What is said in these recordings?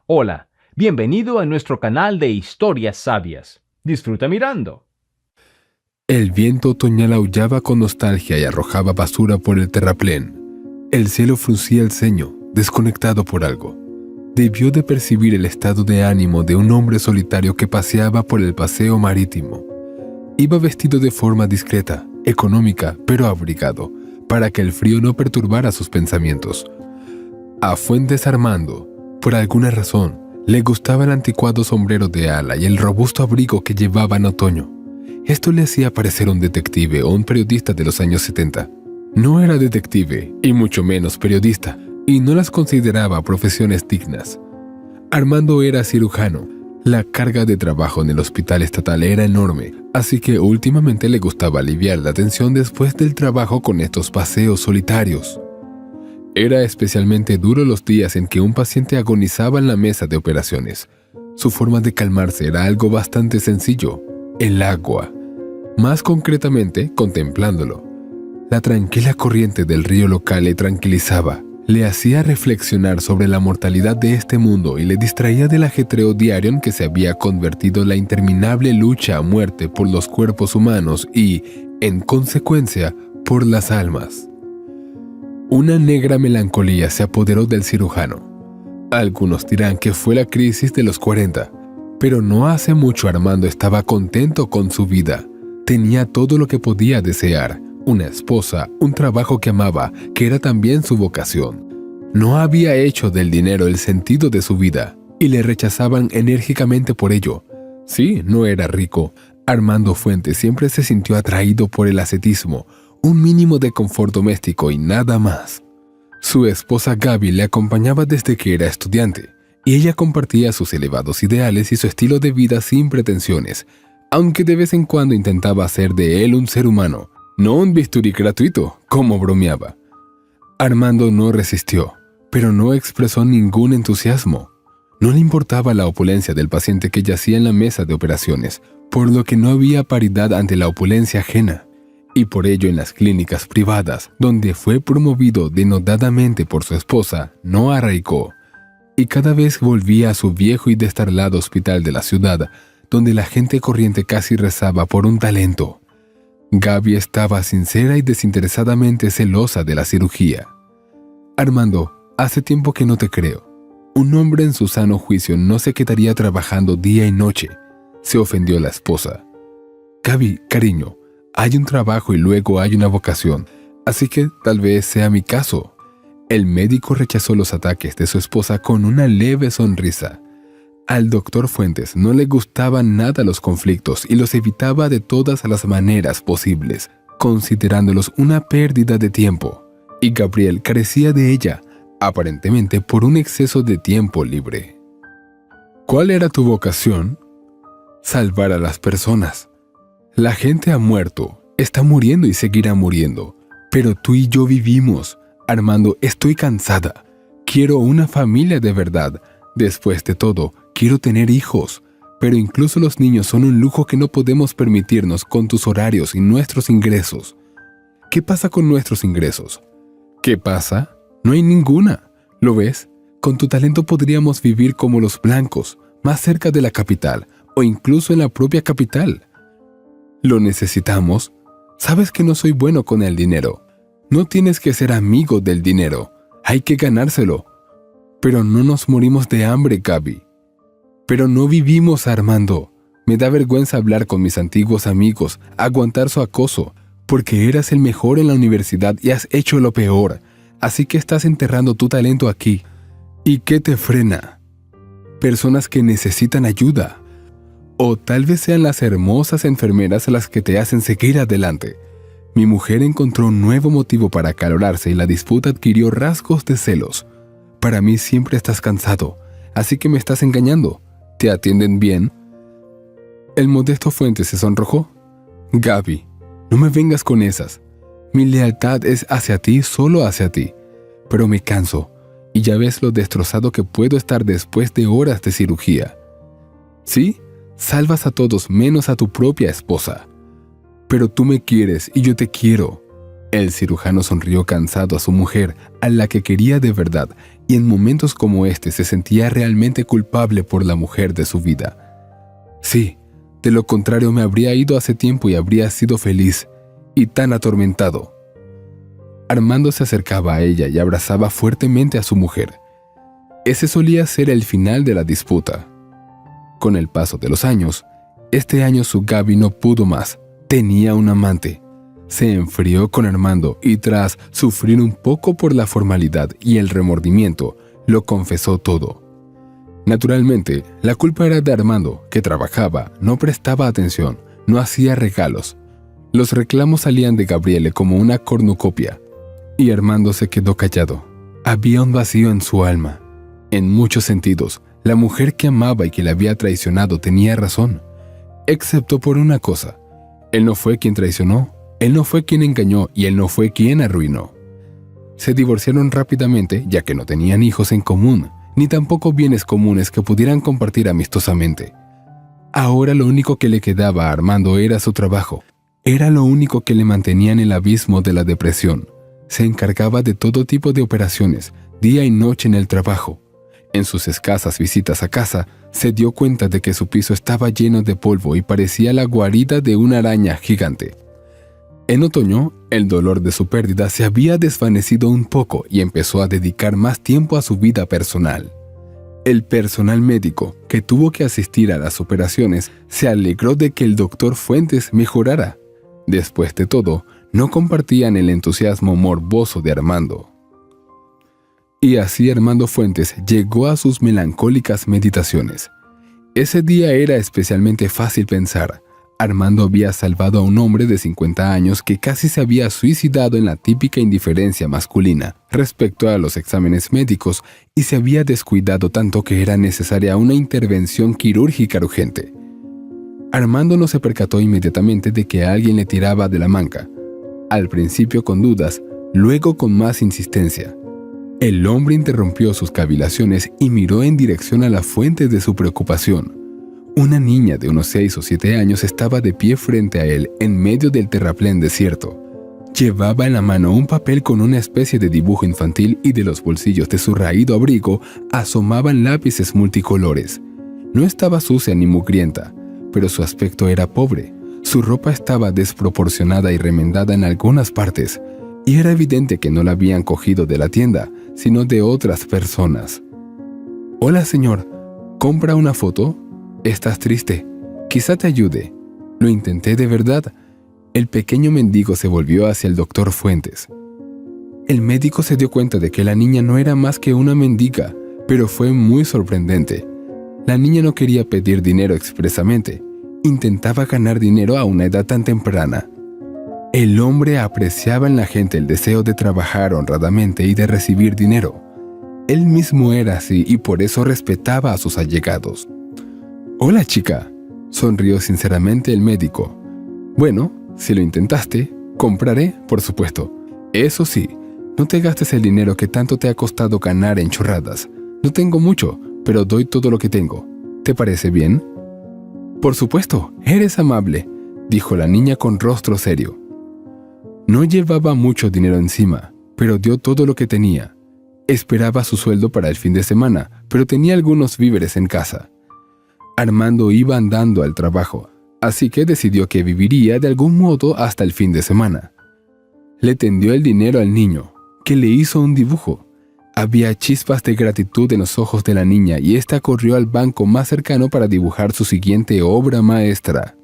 Hola, bienvenido a nuestro canal de historias sabias. Disfruta mirando. El viento otoñal aullaba con nostalgia y arrojaba basura por el terraplén. El cielo fruncía el ceño, desconectado por algo. Debió de percibir el estado de ánimo de un hombre solitario que paseaba por el paseo marítimo. Iba vestido de forma discreta, económica, pero abrigado, para que el frío no perturbara sus pensamientos. A Fuentes Armando, por alguna razón, le gustaba el anticuado sombrero de ala y el robusto abrigo que llevaba en otoño. Esto le hacía parecer un detective o un periodista de los años 70. No era detective, y mucho menos periodista, y no las consideraba profesiones dignas. Armando era cirujano. La carga de trabajo en el hospital estatal era enorme, así que últimamente le gustaba aliviar la tensión después del trabajo con estos paseos solitarios. Era especialmente duro los días en que un paciente agonizaba en la mesa de operaciones. Su forma de calmarse era algo bastante sencillo: el agua. Más concretamente, contemplándolo. La tranquila corriente del río local le tranquilizaba, le hacía reflexionar sobre la mortalidad de este mundo y le distraía del ajetreo diario en que se había convertido la interminable lucha a muerte por los cuerpos humanos y, en consecuencia, por las almas. Una negra melancolía se apoderó del cirujano. Algunos dirán que fue la crisis de los 40, pero no hace mucho Armando estaba contento con su vida. Tenía todo lo que podía desear: una esposa, un trabajo que amaba, que era también su vocación. No había hecho del dinero el sentido de su vida, y le rechazaban enérgicamente por ello. Sí, no era rico. Armando Fuentes siempre se sintió atraído por el ascetismo, un mínimo de confort doméstico y nada más. Su esposa Gaby le acompañaba desde que era estudiante, y ella compartía sus elevados ideales y su estilo de vida sin pretensiones, aunque de vez en cuando intentaba hacer de él un ser humano, no un bisturí gratuito, como bromeaba. Armando no resistió, pero no expresó ningún entusiasmo. No le importaba la opulencia del paciente que yacía en la mesa de operaciones, por lo que no había paridad ante la opulencia ajena. Y por ello en las clínicas privadas, donde fue promovido denodadamente por su esposa, no arraigó. Y cada vez volvía a su viejo y destartalado hospital de la ciudad, donde la gente corriente casi rezaba por un talento. Gaby estaba sincera y desinteresadamente celosa de la cirugía. Armando, hace tiempo que no te creo. Un hombre en su sano juicio no se quedaría trabajando día y noche. Se ofendió la esposa. Gaby, cariño, hay un trabajo y luego hay una vocación, así que tal vez sea mi caso. El médico rechazó los ataques de su esposa con una leve sonrisa. Al doctor Fuentes no le gustaban nada los conflictos y los evitaba de todas las maneras posibles, considerándolos una pérdida de tiempo. Y Gabriel carecía de ella, aparentemente por un exceso de tiempo libre. ¿Cuál era tu vocación? Salvar a las personas. La gente ha muerto, está muriendo y seguirá muriendo, pero tú y yo vivimos. Armando, estoy cansada. Quiero una familia de verdad. Después de todo, quiero tener hijos, pero incluso los niños son un lujo que no podemos permitirnos con tus horarios y nuestros ingresos. ¿Qué pasa con nuestros ingresos? ¿Qué pasa? No hay ninguna. ¿Lo ves? Con tu talento podríamos vivir como los blancos, más cerca de la capital, o incluso en la propia capital. ¿Lo necesitamos? Sabes que no soy bueno con el dinero. No tienes que ser amigo del dinero. Hay que ganárselo. Pero no nos morimos de hambre, Gaby. Pero no vivimos, Armando. Me da vergüenza hablar con mis antiguos amigos, aguantar su acoso, porque eras el mejor en la universidad y has hecho lo peor. Así que estás enterrando tu talento aquí. ¿Y qué te frena? Personas que necesitan ayuda. O tal vez sean las hermosas enfermeras las que te hacen seguir adelante. Mi mujer encontró un nuevo motivo para acalorarse y la disputa adquirió rasgos de celos. Para mí siempre estás cansado, así que me estás engañando. ¿Te atienden bien? El modesto Fuentes se sonrojó. Gaby, no me vengas con esas. Mi lealtad es hacia ti, solo hacia ti. Pero me canso, y ya ves lo destrozado que puedo estar después de horas de cirugía. ¿Sí? Salvas a todos menos a tu propia esposa. Pero tú me quieres y yo te quiero. El cirujano sonrió cansado a su mujer, a la que quería de verdad, y en momentos como este se sentía realmente culpable por la mujer de su vida. Sí, de lo contrario me habría ido hace tiempo y habría sido feliz, y tan atormentado. Armando se acercaba a ella y abrazaba fuertemente a su mujer. Ese solía ser el final de la disputa. Con el paso de los años, este año su Gaby no pudo más. Tenía un amante. Se enfrió con Armando y tras sufrir un poco por la formalidad y el remordimiento, lo confesó todo. Naturalmente, la culpa era de Armando, que trabajaba, no prestaba atención, no hacía regalos. Los reclamos salían de Gabriele como una cornucopia, y Armando se quedó callado. Había un vacío en su alma. En muchos sentidos, la mujer que amaba y que le había traicionado tenía razón, excepto por una cosa. Él no fue quien traicionó, él no fue quien engañó y él no fue quien arruinó. Se divorciaron rápidamente ya que no tenían hijos en común, ni tampoco bienes comunes que pudieran compartir amistosamente. Ahora lo único que le quedaba a Armando era su trabajo. Era lo único que le mantenía en el abismo de la depresión. Se encargaba de todo tipo de operaciones, día y noche en el trabajo. En sus escasas visitas a casa, se dio cuenta de que su piso estaba lleno de polvo y parecía la guarida de una araña gigante. En otoño, el dolor de su pérdida se había desvanecido un poco y empezó a dedicar más tiempo a su vida personal. El personal médico, que tuvo que asistir a las operaciones, se alegró de que el doctor Fuentes mejorara. Después de todo, no compartían el entusiasmo morboso de Armando. Y así Armando Fuentes llegó a sus melancólicas meditaciones. Ese día era especialmente fácil pensar. Armando había salvado a un hombre de 50 años que casi se había suicidado en la típica indiferencia masculina respecto a los exámenes médicos y se había descuidado tanto que era necesaria una intervención quirúrgica urgente. Armando no se percató inmediatamente de que alguien le tiraba de la manga. Al principio con dudas, luego con más insistencia. El hombre interrumpió sus cavilaciones y miró en dirección a la fuente de su preocupación. Una niña de unos 6 o 7 años estaba de pie frente a él en medio del terraplén desierto. Llevaba en la mano un papel con una especie de dibujo infantil y de los bolsillos de su raído abrigo asomaban lápices multicolores. No estaba sucia ni mugrienta, pero su aspecto era pobre. Su ropa estaba desproporcionada y remendada en algunas partes, y era evidente que no la habían cogido de la tienda, sino de otras personas. «Hola, señor, ¿compra una foto? Estás triste. Quizá te ayude». Lo intenté de verdad. El pequeño mendigo se volvió hacia el doctor Fuentes. El médico se dio cuenta de que la niña no era más que una mendiga, pero fue muy sorprendente. La niña no quería pedir dinero expresamente. Intentaba ganar dinero a una edad tan temprana. El hombre apreciaba en la gente el deseo de trabajar honradamente y de recibir dinero. Él mismo era así y por eso respetaba a sus allegados. «Hola, chica», sonrió sinceramente el médico. «Bueno, si lo intentaste, compraré, por supuesto. Eso sí, no te gastes el dinero que tanto te ha costado ganar en chorradas. No tengo mucho, pero doy todo lo que tengo. ¿Te parece bien?» «Por supuesto, eres amable», dijo la niña con rostro serio. No llevaba mucho dinero encima, pero dio todo lo que tenía. Esperaba su sueldo para el fin de semana, pero tenía algunos víveres en casa. Armando iba andando al trabajo, así que decidió que viviría de algún modo hasta el fin de semana. Le tendió el dinero al niño, que le hizo un dibujo. Había chispas de gratitud en los ojos de la niña y ésta corrió al banco más cercano para dibujar su siguiente obra maestra.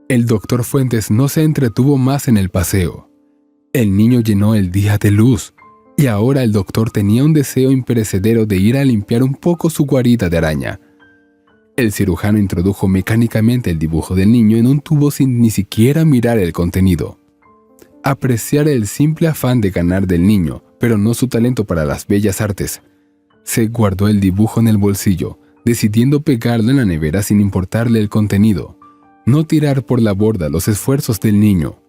El doctor Fuentes no se entretuvo más en el paseo. El niño llenó el día de luz, y ahora el doctor tenía un deseo imperecedero de ir a limpiar un poco su guarida de araña. El cirujano introdujo mecánicamente el dibujo del niño en un tubo sin ni siquiera mirar el contenido. Apreciar el simple afán de ganar del niño, pero no su talento para las bellas artes. Se guardó el dibujo en el bolsillo, decidiendo pegarlo en la nevera sin importarle el contenido. No tirar por la borda los esfuerzos del niño.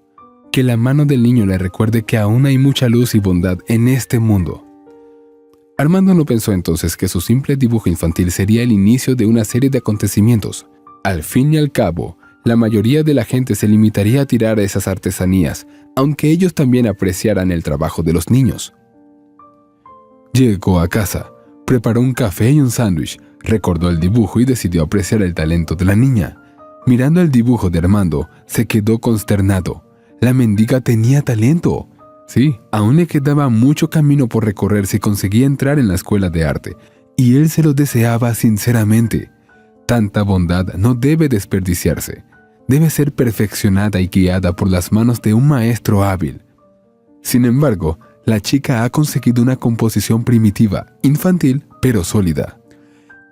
Que la mano del niño le recuerde que aún hay mucha luz y bondad en este mundo. Armando no pensó entonces que su simple dibujo infantil sería el inicio de una serie de acontecimientos. Al fin y al cabo, la mayoría de la gente se limitaría a tirar esas artesanías, aunque ellos también apreciaran el trabajo de los niños. Llegó a casa, preparó un café y un sándwich, recordó el dibujo y decidió apreciar el talento de la niña. Mirando el dibujo de Armando, se quedó consternado. La mendiga tenía talento. Sí, aún le quedaba mucho camino por recorrer si conseguía entrar en la escuela de arte, y él se lo deseaba sinceramente. Tanta bondad no debe desperdiciarse. Debe ser perfeccionada y guiada por las manos de un maestro hábil. Sin embargo, la chica ha conseguido una composición primitiva, infantil, pero sólida.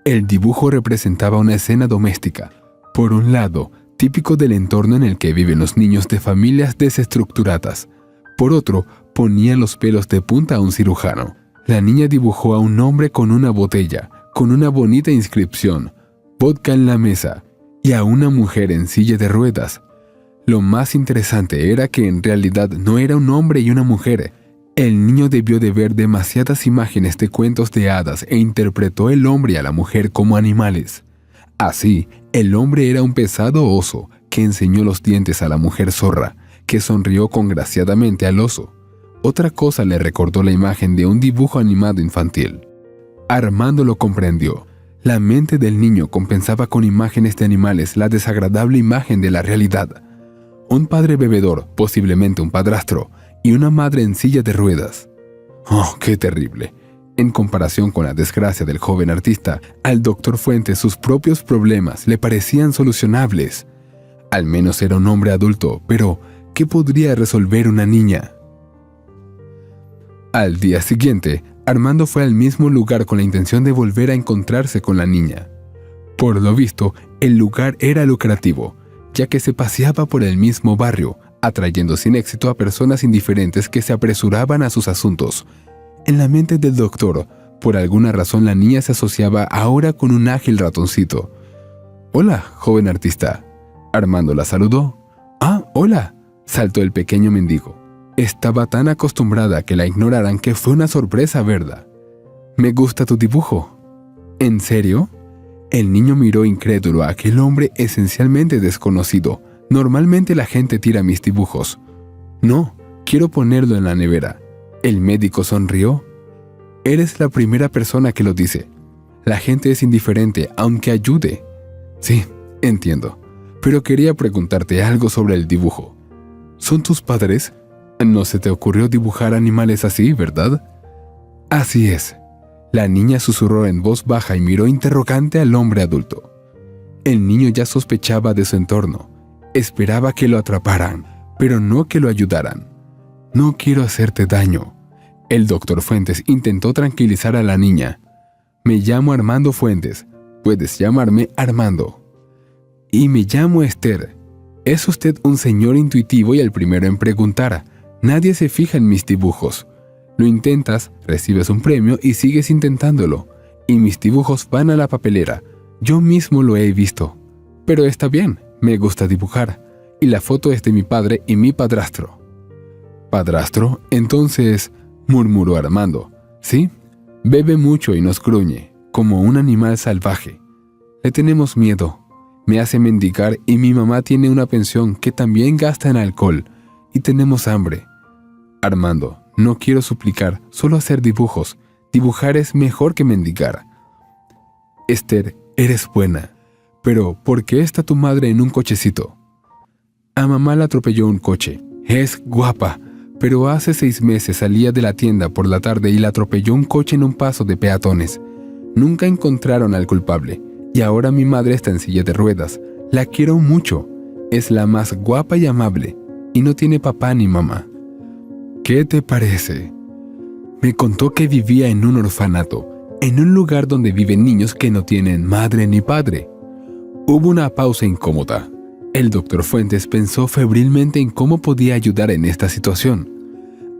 El dibujo representaba una escena doméstica. Por un lado, típico del entorno en el que viven los niños de familias desestructuradas. Por otro, ponía los pelos de punta a un cirujano. La niña dibujó a un hombre con una botella, con una bonita inscripción, vodka en la mesa, y a una mujer en silla de ruedas. Lo más interesante era que en realidad no era un hombre y una mujer. El niño debió de ver demasiadas imágenes de cuentos de hadas e interpretó el hombre y a la mujer como animales. Así, el hombre era un pesado oso que enseñó los dientes a la mujer zorra, que sonrió congraciadamente al oso. Otra cosa le recordó la imagen de un dibujo animado infantil. Armando lo comprendió. La mente del niño compensaba con imágenes de animales la desagradable imagen de la realidad. Un padre bebedor, posiblemente un padrastro, y una madre en silla de ruedas. ¡Oh, qué terrible! En comparación con la desgracia del joven artista, al doctor Fuentes sus propios problemas le parecían solucionables. Al menos era un hombre adulto, pero ¿qué podría resolver una niña? Al día siguiente, Armando fue al mismo lugar con la intención de volver a encontrarse con la niña. Por lo visto, el lugar era lucrativo, ya que se paseaba por el mismo barrio, atrayendo sin éxito a personas indiferentes que se apresuraban a sus asuntos. En la mente del doctor, por alguna razón la niña se asociaba ahora con un ágil ratoncito. «Hola, joven artista». Armando la saludó. «Ah, hola», saltó el pequeño mendigo. Estaba tan acostumbrada a que la ignoraran que fue una sorpresa verla. «Me gusta tu dibujo». «¿En serio?». El niño miró incrédulo a aquel hombre esencialmente desconocido. Normalmente la gente tira mis dibujos. «No, quiero ponerlo en la nevera». El médico sonrió. «Eres la primera persona que lo dice. La gente es indiferente, aunque ayude». «Sí, entiendo. Pero quería preguntarte algo sobre el dibujo. ¿Son tus padres? No se te ocurrió dibujar animales así, ¿verdad?» «Así es». La niña susurró en voz baja y miró interrogante al hombre adulto. El niño ya sospechaba de su entorno. Esperaba que lo atraparan, pero no que lo ayudaran. «No quiero hacerte daño». El doctor Fuentes intentó tranquilizar a la niña. «Me llamo Armando Fuentes. Puedes llamarme Armando». «Y me llamo Esther. Es usted un señor intuitivo y el primero en preguntar. Nadie se fija en mis dibujos. Lo intentas, recibes un premio y sigues intentándolo. Y mis dibujos van a la papelera. Yo mismo lo he visto. Pero está bien, me gusta dibujar. Y la foto es de mi padre y mi padrastro». «¿Padrastro? Entonces…», murmuró Armando. «Sí, bebe mucho y nos gruñe, como un animal salvaje. Le tenemos miedo. Me hace mendigar y mi mamá tiene una pensión que también gasta en alcohol. Y tenemos hambre». «Armando, no quiero suplicar, solo hacer dibujos. Dibujar es mejor que mendigar». «Esther, eres buena. Pero, ¿por qué está tu madre en un cochecito?» «A mamá la atropelló un coche. Es guapa, pero hace 6 meses salía de la tienda por la tarde y la atropelló un coche en un paso de peatones. Nunca encontraron al culpable, y ahora mi madre está en silla de ruedas. La quiero mucho. Es la más guapa y amable, y no tiene papá ni mamá». «¿Qué te parece?». «Me contó que vivía en un orfanato, en un lugar donde viven niños que no tienen madre ni padre». Hubo una pausa incómoda. El doctor Fuentes pensó febrilmente en cómo podía ayudar en esta situación.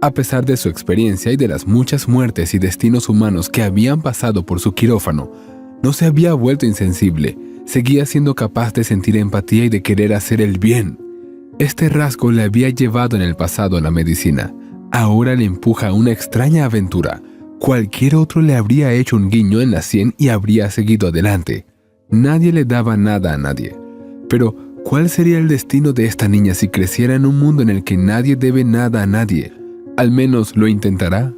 A pesar de su experiencia y de las muchas muertes y destinos humanos que habían pasado por su quirófano, no se había vuelto insensible. Seguía siendo capaz de sentir empatía y de querer hacer el bien. Este rasgo le había llevado en el pasado a la medicina. Ahora le empuja a una extraña aventura. Cualquier otro le habría hecho un guiño en la sien y habría seguido adelante. Nadie le daba nada a nadie. Pero, ¿cuál sería el destino de esta niña si creciera en un mundo en el que nadie debe nada a nadie? ¿Al menos lo intentará?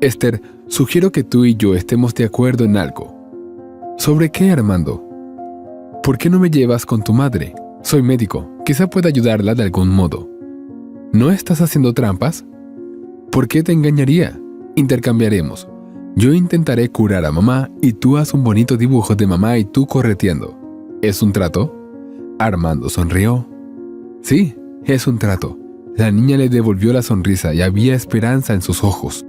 «Esther, Sugiero que tú y yo estemos de acuerdo en algo. ¿Sobre qué, Armando? ¿Por qué no me llevas con tu madre? Soy médico, quizá pueda ayudarla de algún modo. ¿No estás haciendo trampas? ¿Por qué te engañaría? Intercambiaremos. Yo intentaré curar a mamá y tú haz un bonito dibujo de mamá y tú correteando. ¿Es un trato? Armando sonrió. Sí, es un trato. La niña le devolvió la sonrisa y había esperanza en sus ojos.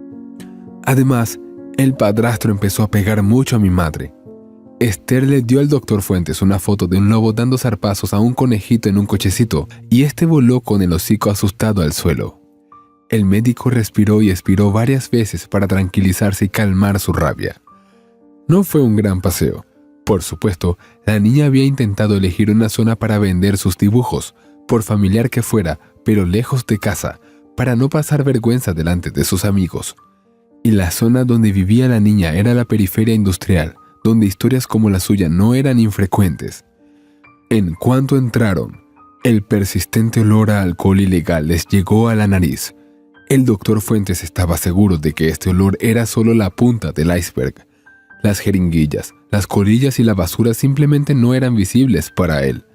Además, el padrastro empezó a pegar mucho a mi madre. Esther le dio al doctor Fuentes una foto de un lobo dando zarpazos a un conejito en un cochecito y este voló con el hocico asustado al suelo. El médico respiró y expiró varias veces para tranquilizarse y calmar su rabia. No fue un gran paseo. Por supuesto, la niña había intentado elegir una zona para vender sus dibujos, por familiar que fuera, pero lejos de casa, para no pasar vergüenza delante de sus amigos. Y la zona donde vivía la niña era la periferia industrial, donde historias como la suya no eran infrecuentes. En cuanto entraron, el persistente olor a alcohol ilegal les llegó a la nariz. El doctor Fuentes estaba seguro de que este olor era solo la punta del iceberg. Las jeringuillas, las colillas y la basura simplemente no eran visibles para él,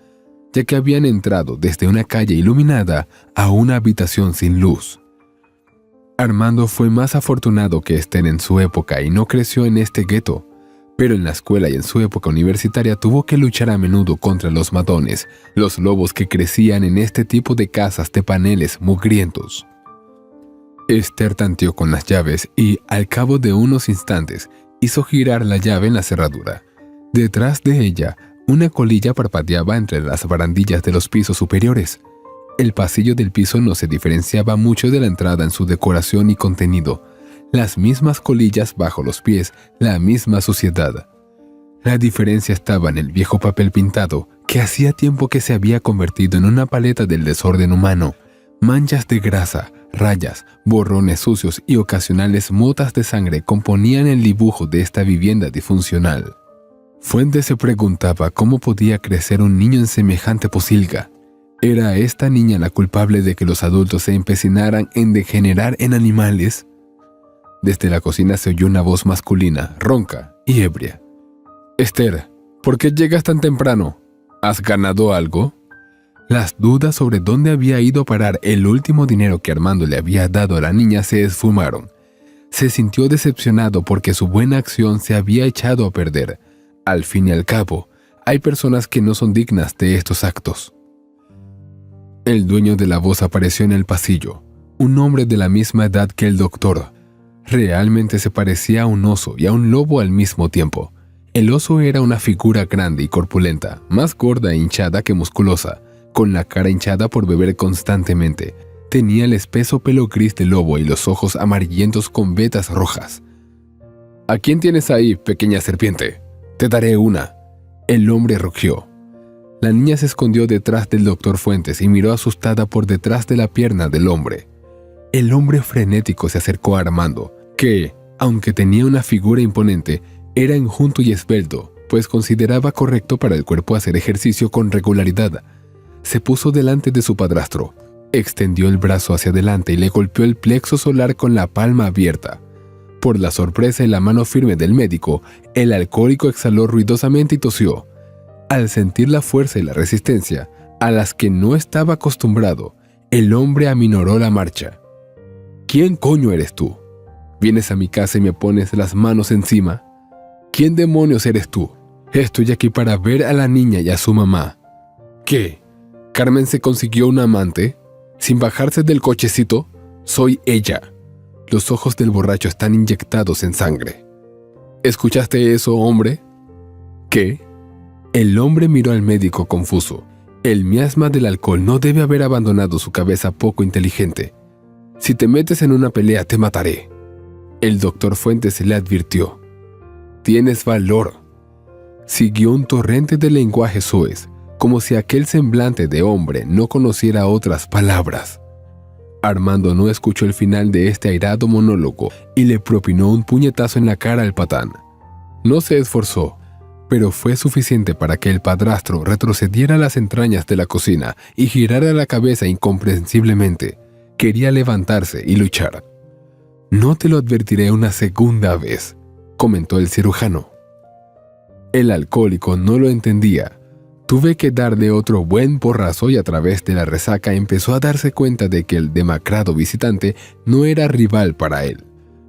ya que habían entrado desde una calle iluminada a una habitación sin luz. Armando fue más afortunado que Esther en su época y no creció en este gueto, pero en la escuela y en su época universitaria tuvo que luchar a menudo contra los matones, los lobos que crecían en este tipo de casas de paneles mugrientos. Esther tanteó con las llaves y, al cabo de unos instantes, hizo girar la llave en la cerradura. Detrás de ella, una colilla parpadeaba entre las barandillas de los pisos superiores. El pasillo del piso no se diferenciaba mucho de la entrada en su decoración y contenido. Las mismas colillas bajo los pies, la misma suciedad. La diferencia estaba en el viejo papel pintado, que hacía tiempo que se había convertido en una paleta del desorden humano. Manchas de grasa, rayas, borrones sucios y ocasionales motas de sangre componían el dibujo de esta vivienda disfuncional. Fuentes se preguntaba cómo podía crecer un niño en semejante posilga. ¿Era esta niña la culpable de que los adultos se empecinaran en degenerar en animales? Desde la cocina se oyó una voz masculina, ronca y ebria. «Esther, ¿por qué llegas tan temprano? ¿Has ganado algo?» Las dudas sobre dónde había ido a parar el último dinero que Armando le había dado a la niña se esfumaron. Se sintió decepcionado porque su buena acción se había echado a perder. Al fin y al cabo, hay personas que no son dignas de estos actos. El dueño de la voz apareció en el pasillo, un hombre de la misma edad que el doctor. Realmente se parecía a un oso y a un lobo al mismo tiempo. El oso era una figura grande y corpulenta, más gorda e hinchada que musculosa, con la cara hinchada por beber constantemente. Tenía el espeso pelo gris del lobo y los ojos amarillentos con vetas rojas. «¿A quién tienes ahí, pequeña serpiente? Te daré una». El hombre rugió. La niña se escondió detrás del doctor Fuentes y miró asustada por detrás de la pierna del hombre. El hombre frenético se acercó a Armando, que, aunque tenía una figura imponente, era enjunto y esbelto, pues consideraba correcto para el cuerpo hacer ejercicio con regularidad. Se puso delante de su padrastro, extendió el brazo hacia adelante y le golpeó el plexo solar con la palma abierta. Por la sorpresa y la mano firme del médico, el alcohólico exhaló ruidosamente y tosió. Al sentir la fuerza y la resistencia, a las que no estaba acostumbrado, el hombre aminoró la marcha. «¿Quién coño eres tú? ¿Vienes a mi casa y me pones las manos encima? ¿Quién demonios eres tú? Estoy aquí para ver a la niña y a su mamá». «¿Qué? ¿Carmen se consiguió un amante? ¿Sin bajarse del cochecito? Soy ella». Los ojos del borracho están inyectados en sangre. «¿Escuchaste eso, hombre?» «¿Qué?» El hombre miró al médico confuso. El miasma del alcohol no debe haber abandonado su cabeza poco inteligente. «Si te metes en una pelea, te mataré». El doctor Fuentes le advirtió. «Tienes valor». Siguió un torrente de lenguaje soez, como si aquel semblante de hombre no conociera otras palabras. Armando no escuchó el final de este airado monólogo y le propinó un puñetazo en la cara al patán. No se esforzó, pero fue suficiente para que el padrastro retrocediera a las entrañas de la cocina y girara la cabeza incomprensiblemente. Quería levantarse y luchar. No te lo advertiré una segunda vez, comentó el cirujano. El alcohólico no lo entendía. Tuve que darle otro buen porrazo y a través de la resaca empezó a darse cuenta de que el demacrado visitante no era rival para él.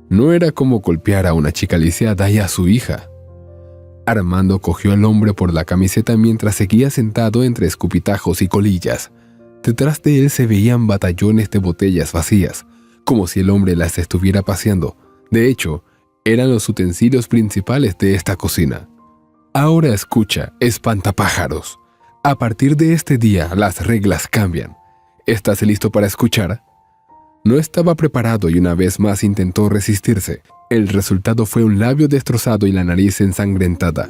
No era como golpear a una chica lisiada y a su hija. Armando cogió al hombre por la camiseta mientras seguía sentado entre escupitajos y colillas. Detrás de él se veían batallones de botellas vacías, como si el hombre las estuviera paseando. De hecho, eran los utensilios principales de esta cocina. Ahora escucha, espantapájaros. A partir de este día, las reglas cambian. ¿Estás listo para escuchar? No estaba preparado y una vez más intentó resistirse. El resultado fue un labio destrozado y la nariz ensangrentada.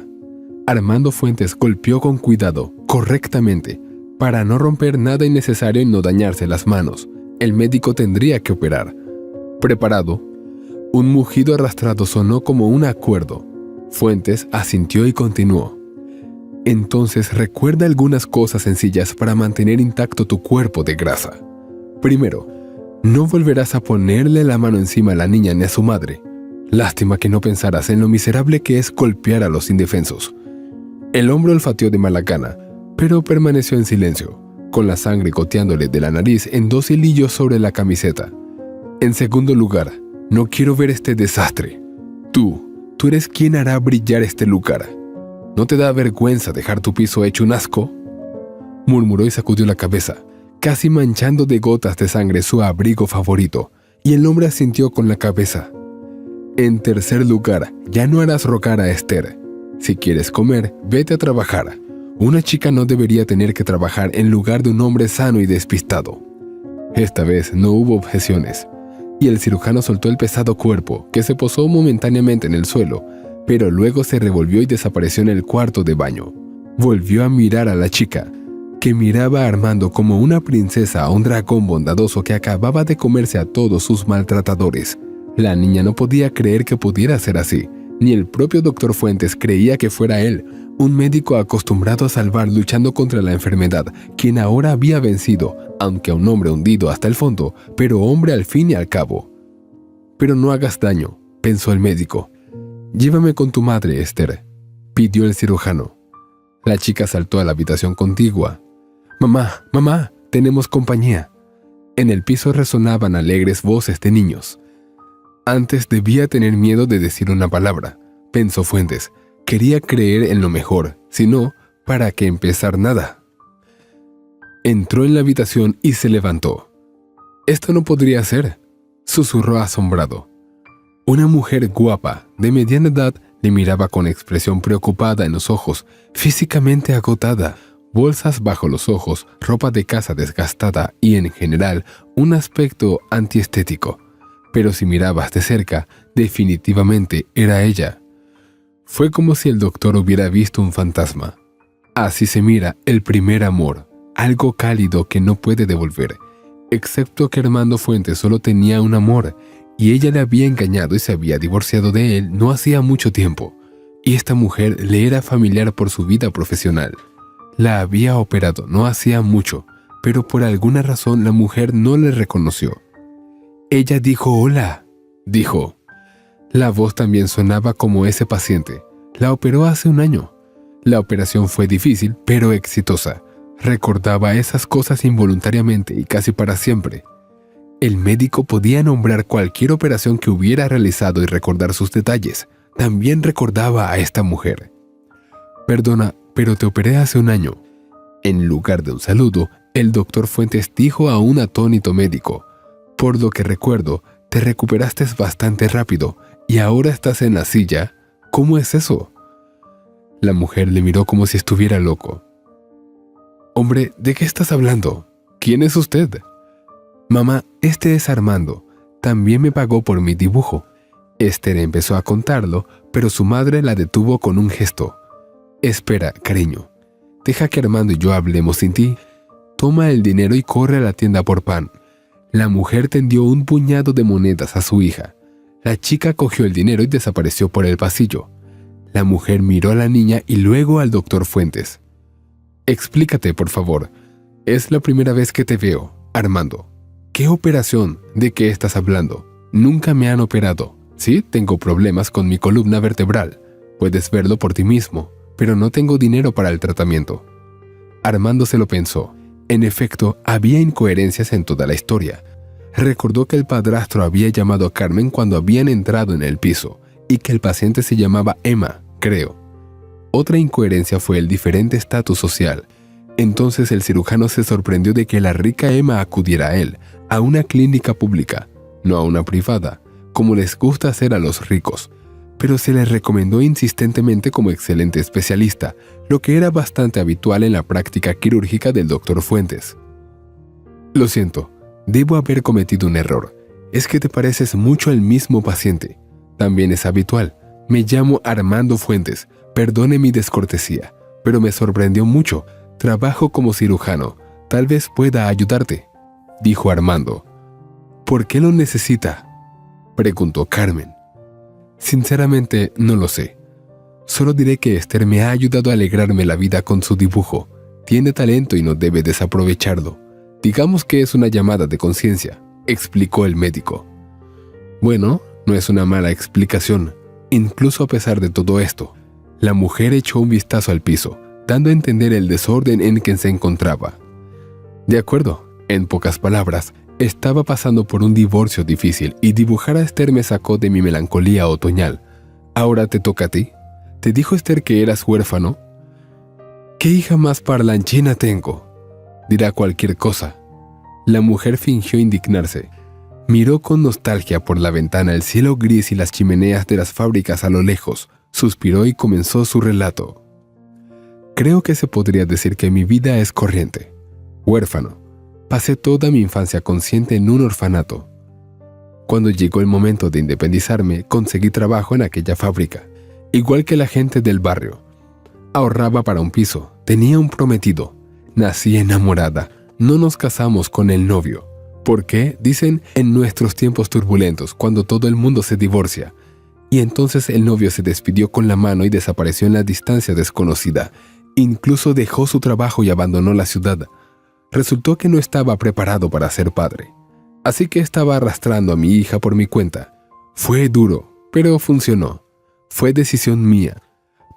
Armando Fuentes golpeó con cuidado, correctamente, para no romper nada innecesario y no dañarse las manos. El médico tendría que operar. ¿Preparado? Un mugido arrastrado sonó como un acuerdo. Fuentes asintió y continuó. Entonces recuerda algunas cosas sencillas para mantener intacto tu cuerpo de grasa. Primero, no volverás a ponerle la mano encima a la niña ni a su madre. Lástima que no pensarás en lo miserable que es golpear a los indefensos. El hombre olfateó de mala gana, pero permaneció en silencio, con la sangre goteándole de la nariz en 2 hilillos sobre la camiseta. En segundo lugar, no quiero ver este desastre. Tú eres quien hará brillar este lugar. ¿No te da vergüenza dejar tu piso hecho un asco? Murmuró y sacudió la cabeza, casi manchando de gotas de sangre su abrigo favorito, y el hombre asintió con la cabeza. En tercer lugar, ya no harás rogar a Esther. Si quieres comer, vete a trabajar. Una chica no debería tener que trabajar en lugar de un hombre sano y despistado. Esta vez no hubo objeciones, y el cirujano soltó el pesado cuerpo, que se posó momentáneamente en el suelo, pero luego se revolvió y desapareció en el cuarto de baño. Volvió a mirar a la chica, que miraba a Armando como una princesa a un dragón bondadoso que acababa de comerse a todos sus maltratadores. La niña no podía creer que pudiera ser así, ni el propio doctor Fuentes creía que fuera él, un médico acostumbrado a salvar luchando contra la enfermedad, quien ahora había vencido, aunque a un hombre hundido hasta el fondo, pero hombre al fin y al cabo. Pero no hagas daño, pensó el médico. Llévame con tu madre, Esther, pidió el cirujano. La chica saltó a la habitación contigua. Mamá, tenemos compañía. En el piso resonaban alegres voces de niños. Antes debía tener miedo de decir una palabra, pensó Fuentes. Quería creer en lo mejor, si no, ¿para qué empezar nada? Entró en la habitación y se levantó. «Esto no podría ser», susurró asombrado. Una mujer guapa, de mediana edad, le miraba con expresión preocupada en los ojos, físicamente agotada, bolsas bajo los ojos, ropa de casa desgastada y, en general, un aspecto antiestético. Pero si mirabas de cerca, definitivamente era ella. Fue como si el doctor hubiera visto un fantasma. Así se mira el primer amor, algo cálido que no puede devolver, excepto que Armando Fuentes solo tenía un amor, y ella le había engañado y se había divorciado de él no hacía mucho tiempo, y esta mujer le era familiar por su vida profesional. La había operado no hacía mucho, pero por alguna razón la mujer no le reconoció. Ella dijo «hola», dijo. La voz también sonaba como ese paciente. La operó hace un año. La operación fue difícil, pero exitosa. Recordaba esas cosas involuntariamente y casi para siempre. El médico podía nombrar cualquier operación que hubiera realizado y recordar sus detalles. También recordaba a esta mujer. «Perdona, pero te operé hace un año». En lugar de un saludo, el doctor Fuentes dijo a un atónito médico: «Por lo que recuerdo, te recuperaste bastante rápido y ahora estás en la silla. ¿Cómo es eso?». La mujer le miró como si estuviera loco. «Hombre, ¿de qué estás hablando? ¿Quién es usted?». «Mamá, este es Armando. También me pagó por mi dibujo». Esther empezó a contarlo, pero su madre la detuvo con un gesto. «Espera, cariño. Deja que Armando y yo hablemos sin ti. Toma el dinero y corre a la tienda por pan». La mujer tendió un puñado de monedas a su hija. La chica cogió el dinero y desapareció por el pasillo. La mujer miró a la niña y luego al doctor Fuentes. «Explícate, por favor. Es la primera vez que te veo, Armando. ¿Qué operación? ¿De qué estás hablando? Nunca me han operado. Sí, tengo problemas con mi columna vertebral. Puedes verlo por ti mismo, pero no tengo dinero para el tratamiento. Armando se lo pensó. En efecto, había incoherencias en toda la historia. Recordó que el padrastro había llamado a Carmen cuando habían entrado en el piso y que el paciente se llamaba Emma, creo. Otra incoherencia fue el diferente estatus social. Entonces el cirujano se sorprendió de que la rica Emma acudiera a él, a una clínica pública, no a una privada, como les gusta hacer a los ricos, pero se le recomendó insistentemente como excelente especialista, lo que era bastante habitual en la práctica quirúrgica del Dr. Fuentes. Lo siento, debo haber cometido un error. Es que te pareces mucho al mismo paciente. También es habitual. Me llamo Armando Fuentes. Perdone mi descortesía, pero me sorprendió mucho. Trabajo como cirujano. Tal vez pueda ayudarte, dijo Armando. ¿Por qué lo necesita?, preguntó Carmen. Sinceramente, no lo sé. Solo diré que Esther me ha ayudado a alegrarme la vida con su dibujo. Tiene talento y no debe desaprovecharlo. Digamos que es una llamada de conciencia, explicó el médico. Bueno, no es una mala explicación. Incluso a pesar de todo esto, la mujer echó un vistazo al piso, dando a entender el desorden en que se encontraba. De acuerdo, en pocas palabras, estaba pasando por un divorcio difícil y dibujar a Esther me sacó de mi melancolía otoñal. Ahora te toca a ti. ¿Te dijo Esther que eras huérfano? ¿Qué hija más parlanchina tengo? Dirá cualquier cosa. La mujer fingió indignarse. Miró con nostalgia por la ventana el cielo gris y las chimeneas de las fábricas a lo lejos, suspiró y comenzó su relato. Creo que se podría decir que mi vida es corriente. Huérfano. Pasé toda mi infancia consciente en un orfanato. Cuando llegó el momento de independizarme, conseguí trabajo en aquella fábrica, igual que la gente del barrio. Ahorraba para un piso, tenía un prometido. Nací enamorada, no nos casamos con el novio. ¿Por qué? Dicen en nuestros tiempos turbulentos, cuando todo el mundo se divorcia. Y entonces el novio se despidió con la mano y desapareció en la distancia desconocida. Incluso dejó su trabajo y abandonó la ciudad. Resultó que no estaba preparado para ser padre. Así que estaba arrastrando a mi hija por mi cuenta. Fue duro, pero funcionó. Fue decisión mía.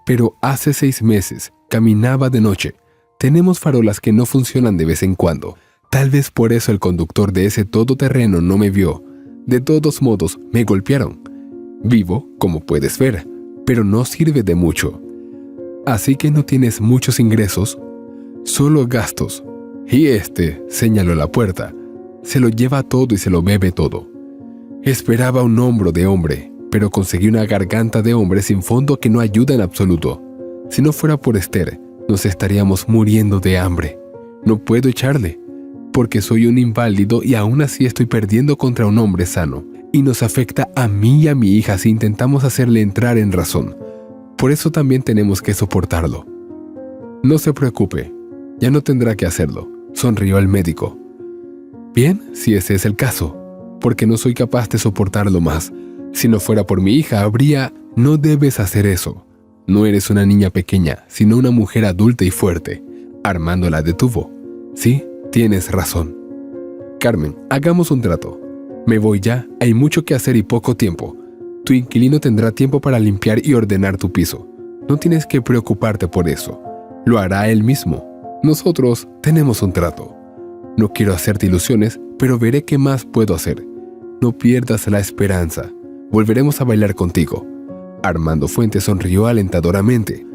Pero hace 6 meses, caminaba de noche. Tenemos farolas que no funcionan de vez en cuando. Tal vez por eso el conductor de ese todoterreno no me vio. De todos modos, me golpearon. Vivo, como puedes ver, pero no sirve de mucho. Así que no tienes muchos ingresos, solo gastos. Y señaló la puerta, se lo lleva todo y se lo bebe todo. Esperaba un hombro de hombre, pero conseguí una garganta de hombre sin fondo que no ayuda en absoluto. Si no fuera por Esther, nos estaríamos muriendo de hambre. No puedo echarle, porque soy un inválido y aún así estoy perdiendo contra un hombre sano. Y nos afecta a mí y a mi hija si intentamos hacerle entrar en razón. Por eso también tenemos que soportarlo. No se preocupe, ya no tendrá que hacerlo, sonrió el médico. Bien, si ese es el caso, porque no soy capaz de soportarlo más. Si no fuera por mi hija, habría... No debes hacer eso. No eres una niña pequeña, sino una mujer adulta y fuerte. Armando la detuvo. Sí, tienes razón. Carmen, hagamos un trato. Me voy ya, hay mucho que hacer y poco tiempo. Tu inquilino tendrá tiempo para limpiar y ordenar tu piso. No tienes que preocuparte por eso. Lo hará él mismo. Nosotros tenemos un trato. No quiero hacerte ilusiones, pero veré qué más puedo hacer. No pierdas la esperanza. Volveremos a bailar contigo. Armando Fuentes sonrió alentadoramente.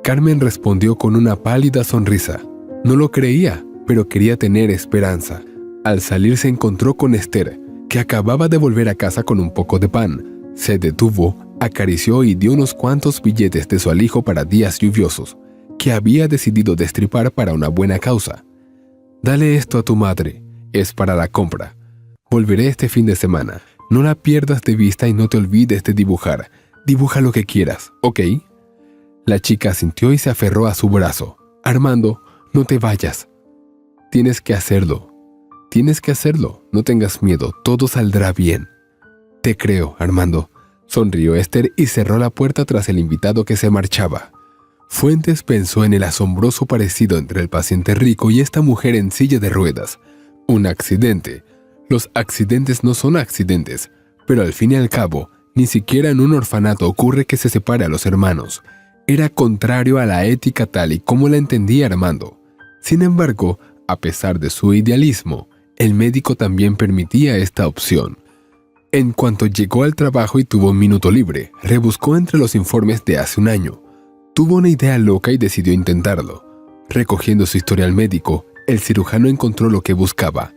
Carmen respondió con una pálida sonrisa. No lo creía, pero quería tener esperanza. Al salir se encontró con Esther, que acababa de volver a casa con un poco de pan. Se detuvo, acarició y dio unos cuantos billetes de su alijo para días lluviosos, que había decidido destripar para una buena causa. Dale esto a tu madre, es para la compra. Volveré este fin de semana. No la pierdas de vista y no te olvides de dibujar. Dibuja lo que quieras, ¿ok? La chica asintió y se aferró a su brazo. Armando, no te vayas. Tienes que hacerlo. Tienes que hacerlo, no tengas miedo, todo saldrá bien. Te creo, Armando, sonrió Esther y cerró la puerta tras el invitado que se marchaba. Fuentes pensó en el asombroso parecido entre el paciente rico y esta mujer en silla de ruedas. Un accidente. Los accidentes no son accidentes. Pero al fin y al cabo, ni siquiera en un orfanato ocurre que se separe a los hermanos. Era contrario a la ética tal y como la entendía Armando. Sin embargo, a pesar de su idealismo, el médico también permitía esta opción. En cuanto llegó al trabajo y tuvo un minuto libre, rebuscó entre los informes de hace un año. Tuvo una idea loca y decidió intentarlo. Recogiendo su historial médico, el cirujano encontró lo que buscaba.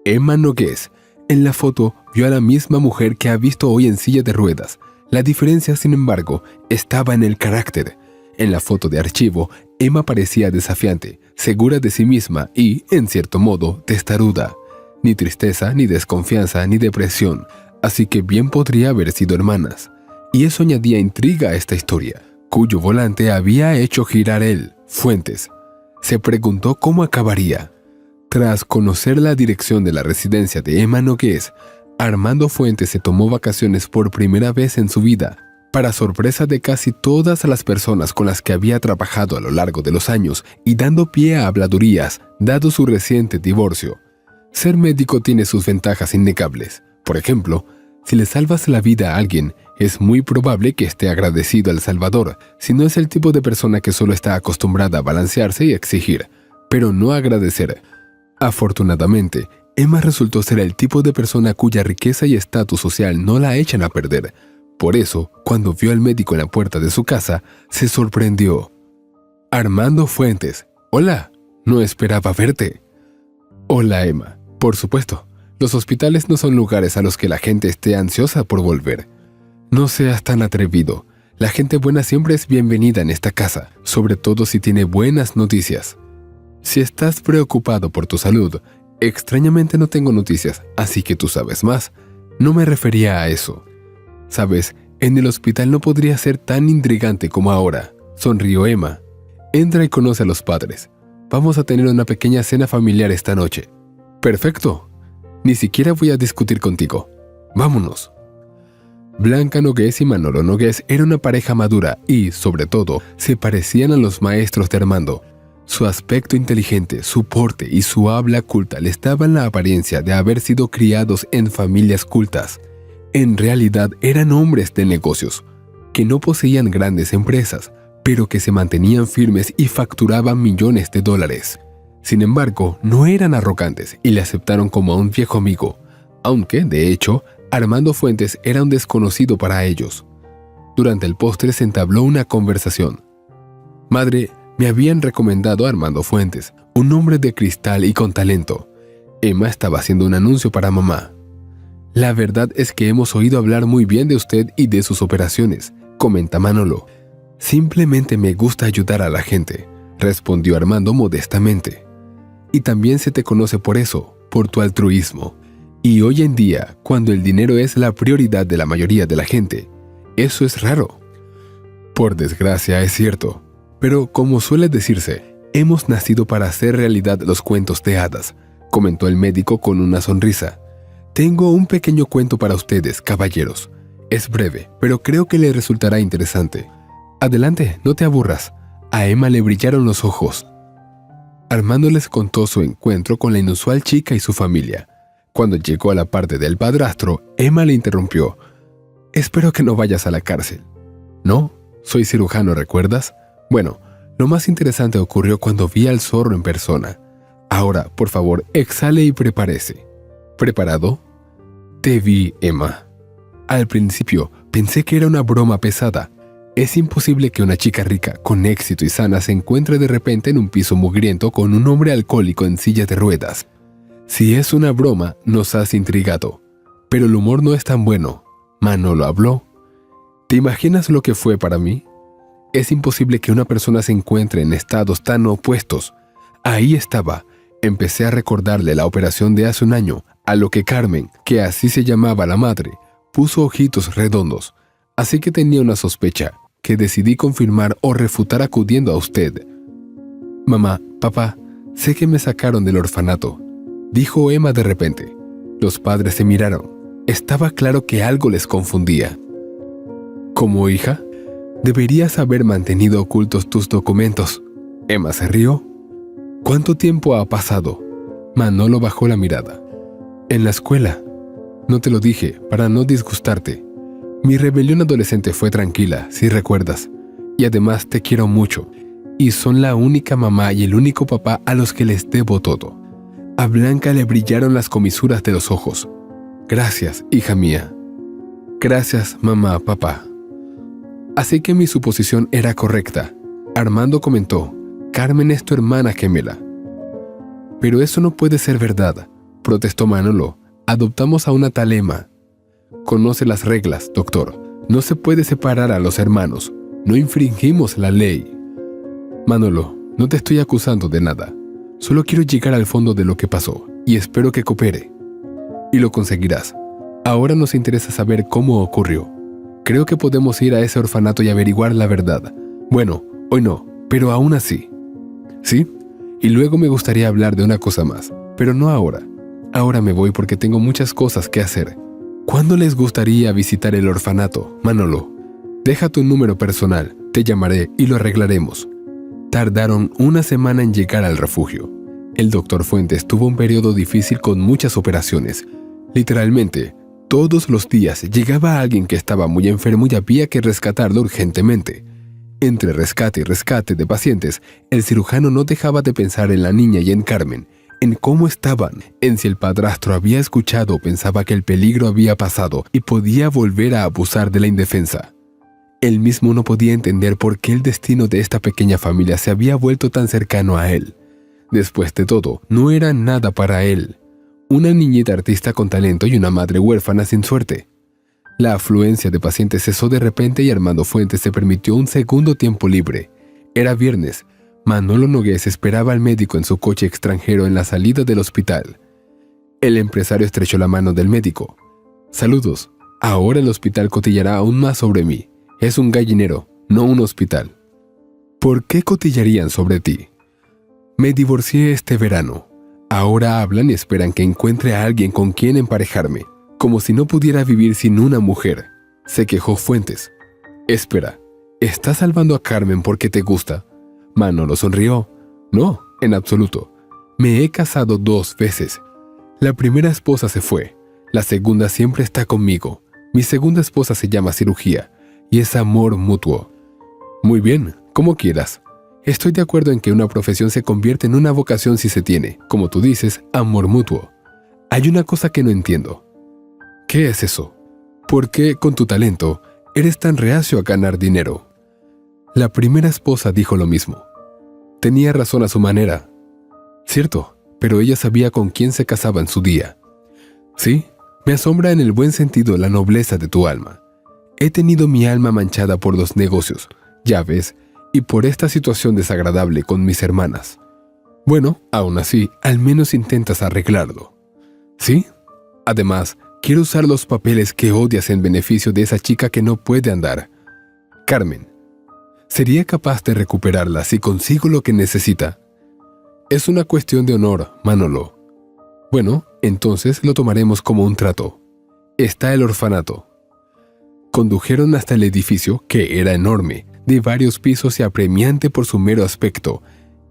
Emma Nogués. En la foto vio a la misma mujer que ha visto hoy en silla de ruedas. La diferencia, sin embargo, estaba en el carácter. En la foto de archivo, Emma parecía desafiante, segura de sí misma y, en cierto modo, testaruda. Ni tristeza, ni desconfianza, ni depresión, así que bien podría haber sido hermanas. Y eso añadía intriga a esta historia, cuyo volante había hecho girar él, Fuentes. Se preguntó cómo acabaría. Tras conocer la dirección de la residencia de Emma Nogués, Armando Fuentes se tomó vacaciones por primera vez en su vida. Para sorpresa de casi todas las personas con las que había trabajado a lo largo de los años y dando pie a habladurías, dado su reciente divorcio. Ser médico tiene sus ventajas innegables. Por ejemplo, si le salvas la vida a alguien, es muy probable que esté agradecido al salvador, si no es el tipo de persona que solo está acostumbrada a balancearse y exigir, pero no agradecer. Afortunadamente, Emma resultó ser el tipo de persona cuya riqueza y estatus social no la echan a perder. Por eso, cuando vio al médico en la puerta de su casa, se sorprendió. Armando Fuentes. Hola, no esperaba verte. Hola, Emma. Por supuesto, los hospitales no son lugares a los que la gente esté ansiosa por volver. No seas tan atrevido. La gente buena siempre es bienvenida en esta casa, sobre todo si tiene buenas noticias. Si estás preocupado por tu salud, extrañamente no tengo noticias, así que tú sabes más. No me refería a eso. Sabes, en el hospital no podría ser tan intrigante como ahora. Sonrió Emma. Entra y conoce a los padres. Vamos a tener una pequeña cena familiar esta noche. Perfecto. Ni siquiera voy a discutir contigo. Vámonos. Blanca Nogués y Manolo Nogués eran una pareja madura y, sobre todo, se parecían a los maestros de Armando. Su aspecto inteligente, su porte y su habla culta les daban la apariencia de haber sido criados en familias cultas. En realidad eran hombres de negocios, que no poseían grandes empresas, pero que se mantenían firmes y facturaban millones de dólares. Sin embargo, no eran arrogantes y le aceptaron como a un viejo amigo, aunque, de hecho, Armando Fuentes era un desconocido para ellos. Durante el postre se entabló una conversación. Madre, me habían recomendado a Armando Fuentes, un hombre de cristal y con talento. Emma estaba haciendo un anuncio para mamá. La verdad es que hemos oído hablar muy bien de usted y de sus operaciones, comenta Manolo. Simplemente me gusta ayudar a la gente, respondió Armando modestamente. Y también se te conoce por eso, por tu altruismo. Y hoy en día, cuando el dinero es la prioridad de la mayoría de la gente, eso es raro. Por desgracia es cierto, pero como suele decirse, hemos nacido para hacer realidad los cuentos de hadas, comentó el médico con una sonrisa. Tengo un pequeño cuento para ustedes, caballeros. Es breve, pero creo que les resultará interesante. Adelante, no te aburras. A Emma le brillaron los ojos. Armando les contó su encuentro con la inusual chica y su familia. Cuando llegó a la parte del padrastro, Emma le interrumpió. Espero que no vayas a la cárcel. No, soy cirujano, ¿recuerdas? Bueno, lo más interesante ocurrió cuando vi al zorro en persona. Ahora, por favor, exhale y prepárese. ¿Preparado? Te vi, Emma. Al principio, pensé que era una broma pesada. Es imposible que una chica rica, con éxito y sana, se encuentre de repente en un piso mugriento con un hombre alcohólico en silla de ruedas. Si es una broma, nos has intrigado. Pero el humor no es tan bueno. Manolo habló. ¿Te imaginas lo que fue para mí? Es imposible que una persona se encuentre en estados tan opuestos. Ahí estaba. Empecé a recordarle la operación de hace un año, a lo que Carmen, que así se llamaba la madre, puso ojitos redondos. Así que tenía una sospecha, que decidí confirmar o refutar acudiendo a usted. Mamá, papá, sé que me sacaron del orfanato, dijo Emma de repente. Los padres se miraron. Estaba claro que algo les confundía. ¿Como hija? Deberías haber mantenido ocultos tus documentos. Emma se rió. ¿Cuánto tiempo ha pasado? Manolo bajó la mirada. En la escuela. No te lo dije para no disgustarte. Mi rebelión adolescente fue tranquila, si recuerdas. Y además te quiero mucho. Y son la única mamá y el único papá a los que les debo todo. A Blanca le brillaron las comisuras de los ojos. Gracias, hija mía. Gracias, mamá, papá. Así que mi suposición era correcta. Armando comentó, Carmen es tu hermana gemela. Pero eso no puede ser verdad, protestó Manolo. Adoptamos a una tal Emma. Conoce las reglas, doctor. No se puede separar a los hermanos. No infringimos la ley. Manolo, no te estoy acusando de nada. Solo quiero llegar al fondo de lo que pasó y espero que coopere. Y lo conseguirás. Ahora nos interesa saber cómo ocurrió. Creo que podemos ir a ese orfanato y averiguar la verdad. Bueno, hoy no, pero aún así. ¿Sí? Y luego me gustaría hablar de una cosa más, pero no ahora. Ahora me voy porque tengo muchas cosas que hacer. ¿Cuándo les gustaría visitar el orfanato, Manolo? Deja tu número personal, te llamaré y lo arreglaremos. Tardaron una semana en llegar al refugio. El doctor Fuentes tuvo un periodo difícil con muchas operaciones. Literalmente, todos los días llegaba alguien que estaba muy enfermo y había que rescatarlo urgentemente. Entre rescate y rescate de pacientes, el cirujano no dejaba de pensar en la niña y en Carmen, en cómo estaban, en si el padrastro había escuchado o pensaba que el peligro había pasado y podía volver a abusar de la indefensa. Él mismo no podía entender por qué el destino de esta pequeña familia se había vuelto tan cercano a él. Después de todo, no era nada para él. Una niñita artista con talento y una madre huérfana sin suerte. La afluencia de pacientes cesó de repente y Armando Fuentes se permitió un segundo tiempo libre. Era viernes. Manolo Nogués esperaba al médico en su coche extranjero en la salida del hospital. El empresario estrechó la mano del médico. Saludos. Ahora el hospital cotillará aún más sobre mí. Es un gallinero, no un hospital. ¿Por qué cotillarían sobre ti? Me divorcié este verano. Ahora hablan y esperan que encuentre a alguien con quien emparejarme, como si no pudiera vivir sin una mujer, se quejó Fuentes. Espera, ¿estás salvando a Carmen porque te gusta? Manolo sonrió. No, en absoluto. Me he casado 2 veces. La primera esposa se fue. La segunda siempre está conmigo. Mi segunda esposa se llama cirugía y es amor mutuo. Muy bien, como quieras. Estoy de acuerdo en que una profesión se convierte en una vocación si se tiene, como tú dices, amor mutuo. Hay una cosa que no entiendo. ¿Qué es eso? ¿Por qué, con tu talento, eres tan reacio a ganar dinero? La primera esposa dijo lo mismo. Tenía razón a su manera. Cierto, pero ella sabía con quién se casaba en su día. Sí, me asombra en el buen sentido la nobleza de tu alma. He tenido mi alma manchada por los negocios, ya ves, y por esta situación desagradable con mis hermanas. Bueno, aún así, al menos intentas arreglarlo. ¿Sí? Además, quiero usar los papeles que odias en beneficio de esa chica que no puede andar. Carmen. ¿Sería capaz de recuperarla si consigo lo que necesita? Es una cuestión de honor, Manolo. Bueno, entonces lo tomaremos como un trato. Está el orfanato. Condujeron hasta el edificio, que era enorme, de varios pisos y apremiante por su mero aspecto.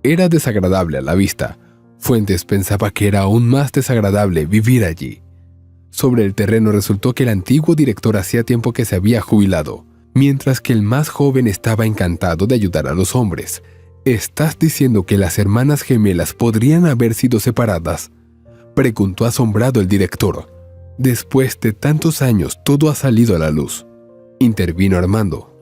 Era desagradable a la vista. Fuentes pensaba que era aún más desagradable vivir allí. Sobre el terreno resultó que el antiguo director hacía tiempo que se había jubilado, mientras que el más joven estaba encantado de ayudar a los hombres. ¿Estás diciendo que las hermanas gemelas podrían haber sido separadas?, preguntó asombrado el director. Después de tantos años todo ha salido a la luz, intervino Armando.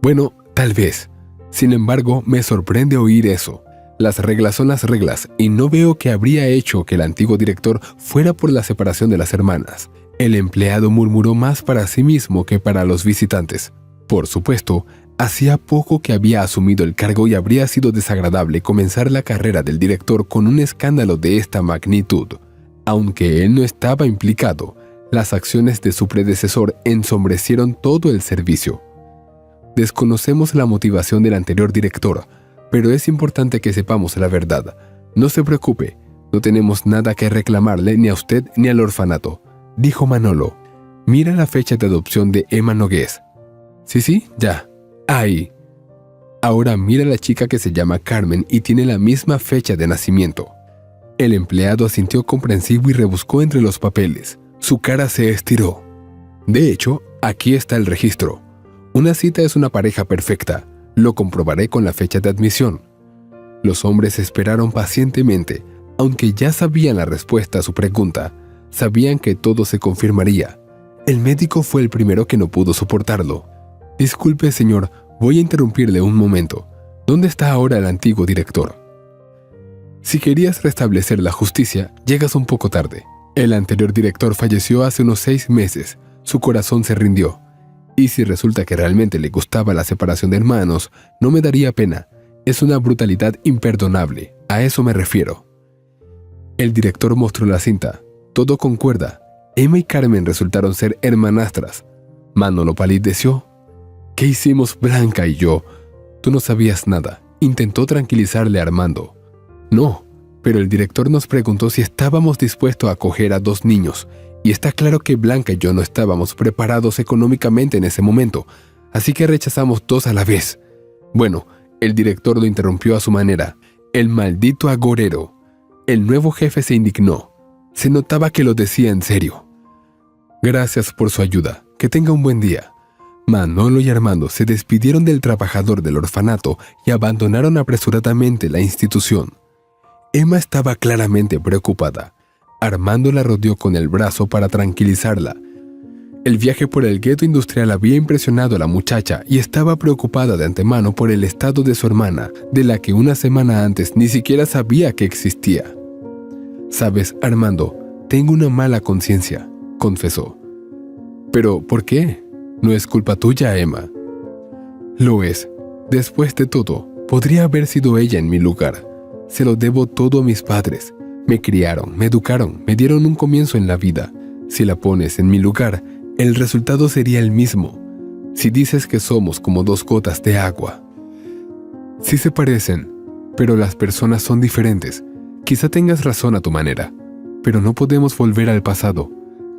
Bueno, tal vez. Sin embargo, me sorprende oír eso. Las reglas son las reglas y no veo qué habría hecho que el antiguo director fuera por la separación de las hermanas. El empleado murmuró más para sí mismo que para los visitantes. Por supuesto, hacía poco que había asumido el cargo y habría sido desagradable comenzar la carrera del director con un escándalo de esta magnitud. Aunque él no estaba implicado, las acciones de su predecesor ensombrecieron todo el servicio. Desconocemos la motivación del anterior director, pero es importante que sepamos la verdad. No se preocupe, no tenemos nada que reclamarle ni a usted ni al orfanato, dijo Manolo. Mira la fecha de adopción de Emma Nogués. Sí, ya. Ahí. Ahora mira a la chica que se llama Carmen y tiene la misma fecha de nacimiento. El empleado asintió comprensivo y rebuscó entre los papeles. Su cara se estiró. De hecho, aquí está el registro. Una cita es una pareja perfecta. Lo comprobaré con la fecha de admisión. Los hombres esperaron pacientemente, aunque ya sabían la respuesta a su pregunta. Sabían que todo se confirmaría. El médico fue el primero que no pudo soportarlo. Disculpe, señor, voy a interrumpirle un momento. ¿Dónde está ahora el antiguo director? Si querías restablecer la justicia, llegas un poco tarde. El anterior director falleció hace unos 6 meses. Su corazón se rindió. Y si resulta que realmente le gustaba la separación de hermanos, no me daría pena. Es una brutalidad imperdonable. A eso me refiero. El director mostró la cinta. Todo concuerda. Emma y Carmen resultaron ser hermanastras. Manolo palideció. ¿Qué hicimos Blanca y yo? Tú no sabías nada. Intentó tranquilizarle a Armando. No, pero el director nos preguntó si estábamos dispuestos a acoger a 2 niños. Y está claro que Blanca y yo no estábamos preparados económicamente en ese momento. Así que rechazamos 2 a la vez. Bueno, el director lo interrumpió a su manera. El maldito agorero. El nuevo jefe se indignó. Se notaba que lo decía en serio. Gracias por su ayuda. Que tenga un buen día. Manolo y Armando se despidieron del trabajador del orfanato y abandonaron apresuradamente la institución. Emma estaba claramente preocupada. Armando la rodeó con el brazo para tranquilizarla. El viaje por el gueto industrial había impresionado a la muchacha y estaba preocupada de antemano por el estado de su hermana, de la que una semana antes ni siquiera sabía que existía. «Sabes, Armando, tengo una mala conciencia», confesó. «¿Pero por qué? No es culpa tuya, Emma». «Lo es. Después de todo, podría haber sido ella en mi lugar. Se lo debo todo a mis padres. Me criaron, me educaron, me dieron un comienzo en la vida. Si la pones en mi lugar, el resultado sería el mismo. Si dices que somos como 2 gotas de agua». «Sí se parecen, pero las personas son diferentes. Quizá tengas razón a tu manera, pero no podemos volver al pasado,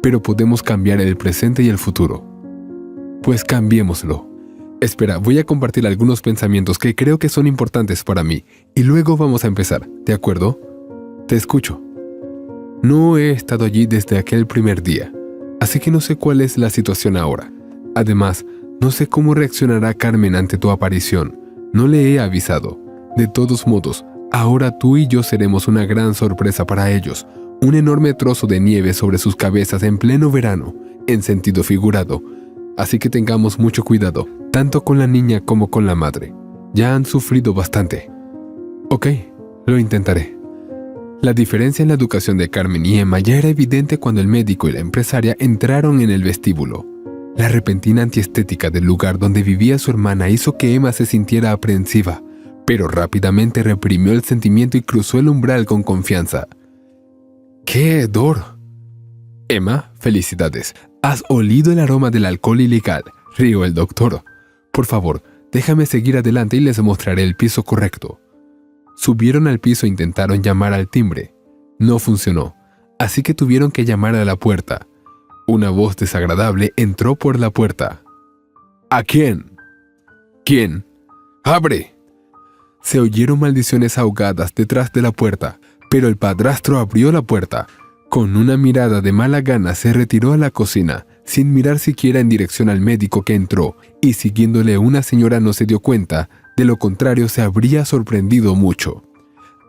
pero podemos cambiar el presente y el futuro. Pues cambiémoslo. Espera, voy a compartir algunos pensamientos que creo que son importantes para mí, y luego vamos a empezar, ¿de acuerdo? Te escucho. No he estado allí desde aquel primer día, así que no sé cuál es la situación ahora. Además, no sé cómo reaccionará Carmen ante tu aparición. No le he avisado. De todos modos, ahora tú y yo seremos una gran sorpresa para ellos, un enorme trozo de nieve sobre sus cabezas en pleno verano, en sentido figurado. Así que tengamos mucho cuidado, tanto con la niña como con la madre. Ya han sufrido bastante. Ok, lo intentaré. La diferencia en la educación de Carmen y Emma ya era evidente cuando el médico y la empresaria entraron en el vestíbulo. La repentina antiestética del lugar donde vivía su hermana hizo que Emma se sintiera aprensiva, pero rápidamente reprimió el sentimiento y cruzó el umbral con confianza. ¡Qué hedor! Emma, felicidades. Has olido el aroma del alcohol ilegal, rió el doctor. Por favor, déjame seguir adelante y les mostraré el piso correcto. Subieron al piso e intentaron llamar al timbre. No funcionó, así que tuvieron que llamar a la puerta. Una voz desagradable entró por la puerta. ¿A quién? ¿Quién? ¡Abre! Se oyeron maldiciones ahogadas detrás de la puerta, pero el padrastro abrió la puerta. Con una mirada de mala gana se retiró a la cocina, sin mirar siquiera en dirección al médico que entró, y siguiéndole una señora no se dio cuenta, de lo contrario se habría sorprendido mucho.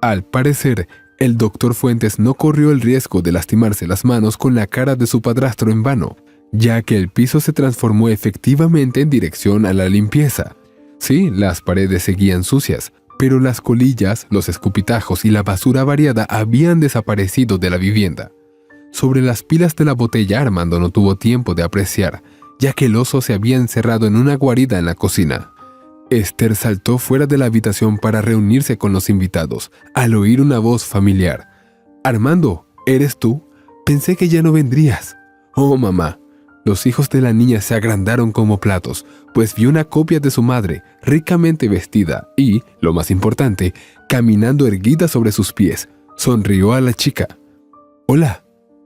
Al parecer, el doctor Fuentes no corrió el riesgo de lastimarse las manos con la cara de su padrastro en vano, ya que el piso se transformó efectivamente en dirección a la limpieza. Sí, las paredes seguían sucias, pero las colillas, los escupitajos y la basura variada habían desaparecido de la vivienda. Sobre las pilas de la botella Armando no tuvo tiempo de apreciar, ya que el oso se había encerrado en una guarida en la cocina. Esther saltó fuera de la habitación para reunirse con los invitados, al oír una voz familiar. «Armando, ¿eres tú? Pensé que ya no vendrías». «Oh, mamá». Los ojos de la niña se agrandaron como platos, pues vio una copia de su madre, ricamente vestida y, lo más importante, caminando erguida sobre sus pies. Sonrió a la chica. «Hola,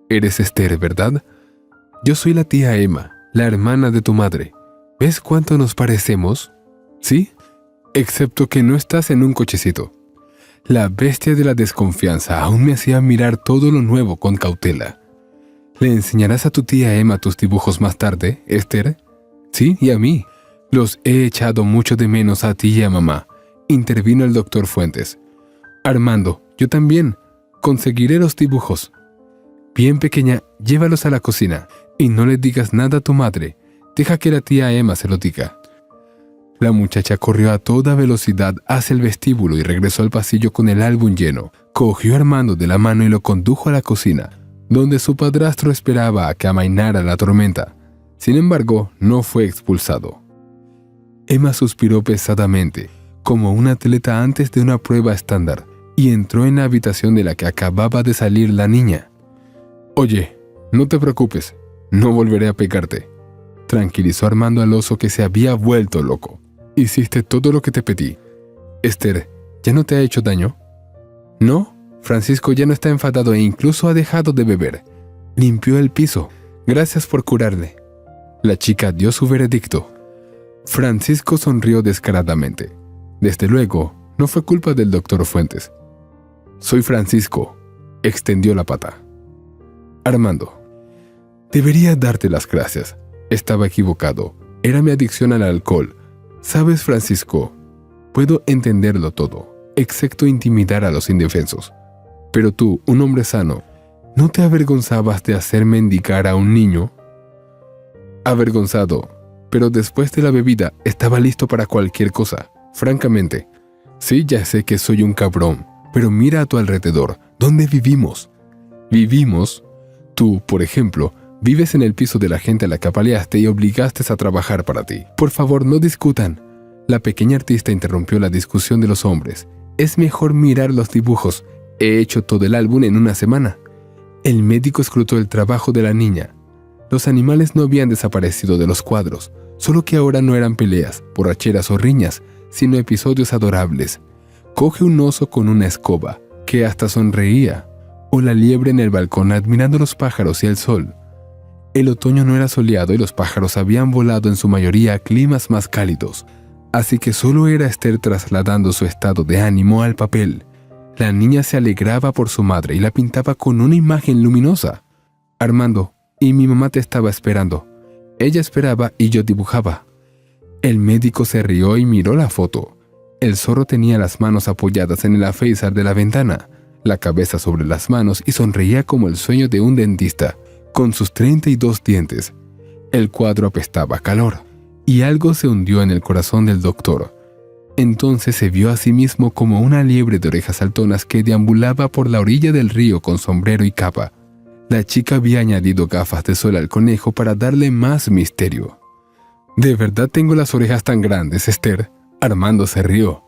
eres Esther, ¿verdad? Yo soy la tía Emma, la hermana de tu madre. ¿Ves cuánto nos parecemos? ¿Sí? Excepto que no estás en un cochecito». La bestia de la desconfianza aún me hacía mirar todo lo nuevo con cautela. ¿Le enseñarás a tu tía Emma tus dibujos más tarde, Esther? Sí, y a mí. Los he echado mucho de menos a ti y a mamá, intervino el doctor Fuentes. Armando, yo también. Conseguiré los dibujos. Bien, pequeña, llévalos a la cocina y no le digas nada a tu madre. Deja que la tía Emma se lo diga. La muchacha corrió a toda velocidad hacia el vestíbulo y regresó al pasillo con el álbum lleno. Cogió a Armando de la mano y lo condujo a la cocina, donde su padrastro esperaba a que amainara la tormenta. Sin embargo, no fue expulsado. Emma suspiró pesadamente, como un atleta antes de una prueba estándar, y entró en la habitación de la que acababa de salir la niña. «Oye, no te preocupes, no volveré a pegarte», tranquilizó Armando al oso que se había vuelto loco. «Hiciste todo lo que te pedí. Esther, ¿ya no te ha hecho daño?» «No, Francisco ya no está enfadado e incluso ha dejado de beber. Limpió el piso. Gracias por curarle». La chica dio su veredicto. Francisco sonrió descaradamente. Desde luego, no fue culpa del doctor Fuentes. «Soy Francisco», extendió la pata. Armando, debería darte las gracias. Estaba equivocado. Era mi adicción al alcohol. ¿Sabes, Francisco? Puedo entenderlo todo, excepto intimidar a los indefensos. Pero tú, un hombre sano, ¿no te avergonzabas de hacer mendigar a un niño? Avergonzado, pero después de la bebida estaba listo para cualquier cosa, francamente. Sí, ya sé que soy un cabrón, pero mira a tu alrededor. ¿Dónde vivimos? ¿Vivimos? Tú, por ejemplo, vives en el piso de la gente a la que apaleaste y obligaste a trabajar para ti. Por favor, no discutan. La pequeña artista interrumpió la discusión de los hombres. Es mejor mirar los dibujos. He hecho todo el álbum en una semana. El médico escrutó el trabajo de la niña. Los animales no habían desaparecido de los cuadros, solo que ahora no eran peleas, borracheras o riñas, sino episodios adorables. Coge un oso con una escoba, que hasta sonreía, o la liebre en el balcón admirando los pájaros y el sol. El otoño no era soleado y los pájaros habían volado en su mayoría a climas más cálidos, así que solo era Esther trasladando su estado de ánimo al papel. La niña se alegraba por su madre y la pintaba con una imagen luminosa. Armando, y mi mamá te estaba esperando. Ella esperaba y yo dibujaba. El médico se rió y miró la foto. El zorro tenía las manos apoyadas en el alféizar de la ventana, la cabeza sobre las manos y sonreía como el sueño de un dentista, con sus 32 dientes. El cuadro apestaba a calor, y algo se hundió en el corazón del doctor. Entonces se vio a sí mismo como una liebre de orejas saltonas que deambulaba por la orilla del río con sombrero y capa. La chica había añadido gafas de sol al conejo para darle más misterio. «¿De verdad tengo las orejas tan grandes, Esther?» Armando se rió.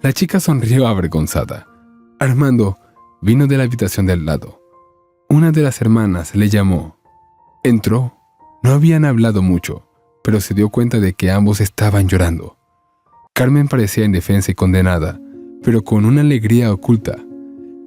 La chica sonrió avergonzada. Armando vino de la habitación del lado. Una de las hermanas le llamó. Entró. No habían hablado mucho, pero se dio cuenta de que ambos estaban llorando. Carmen parecía indefensa y condenada, pero con una alegría oculta.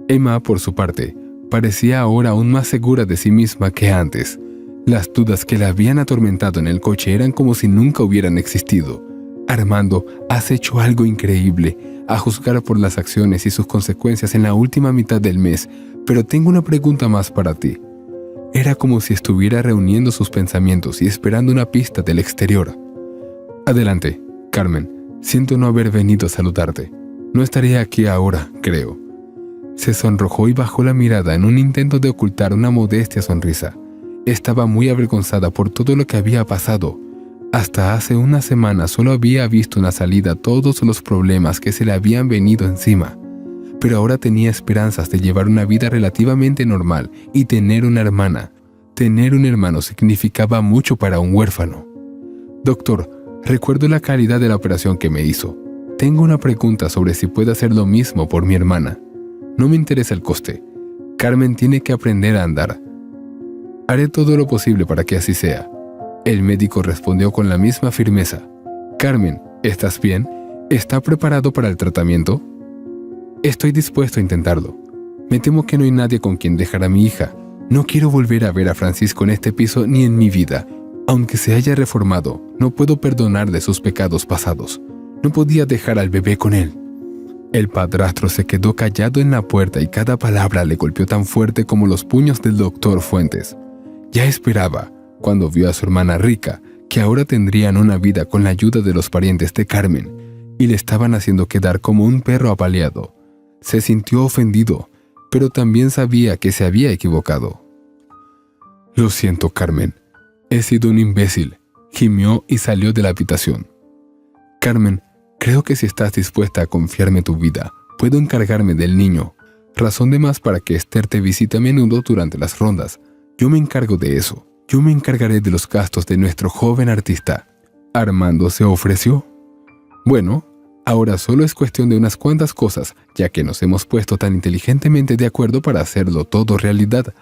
Emma, por su parte, parecía ahora aún más segura de sí misma que antes. Las dudas que la habían atormentado en el coche eran como si nunca hubieran existido. Armando, has hecho algo increíble, a juzgar por las acciones y sus consecuencias en la última mitad del mes, pero tengo una pregunta más para ti. Era como si estuviera reuniendo sus pensamientos y esperando una pista del exterior. Adelante, Carmen. Siento no haber venido a saludarte. No estaría aquí ahora, creo. Se sonrojó y bajó la mirada en un intento de ocultar una modestia sonrisa. Estaba muy avergonzada por todo lo que había pasado. Hasta hace una semana solo había visto una salida a todos los problemas que se le habían venido encima. Pero ahora tenía esperanzas de llevar una vida relativamente normal y tener una hermana. Tener un hermano significaba mucho para un huérfano. Doctor, recuerdo la calidad de la operación que me hizo. Tengo una pregunta sobre si puede hacer lo mismo por mi hermana. No me interesa el coste. Carmen tiene que aprender a andar. Haré todo lo posible para que así sea. El médico respondió con la misma firmeza. Carmen, ¿estás bien? ¿Está preparado para el tratamiento? Estoy dispuesto a intentarlo. Me temo que no hay nadie con quien dejar a mi hija. No quiero volver a ver a Francisco en este piso ni en mi vida. Aunque se haya reformado, no puedo perdonarle sus pecados pasados. No podía dejar al bebé con él. El padrastro se quedó callado en la puerta y cada palabra le golpeó tan fuerte como los puños del doctor Fuentes. Ya esperaba, cuando vio a su hermana rica, que ahora tendrían una vida con la ayuda de los parientes de Carmen, y le estaban haciendo quedar como un perro apaleado. Se sintió ofendido, pero también sabía que se había equivocado. «Lo siento, Carmen. He sido un imbécil», gimió y salió de la habitación. «Carmen, creo que si estás dispuesta a confiarme tu vida, puedo encargarme del niño. Razón de más para que Esther te visite a menudo durante las rondas. Yo me encargo de eso. Yo me encargaré de los gastos de nuestro joven artista». Armando se ofreció. «Bueno, ahora solo es cuestión de unas cuantas cosas, ya que nos hemos puesto tan inteligentemente de acuerdo para hacerlo todo realidad».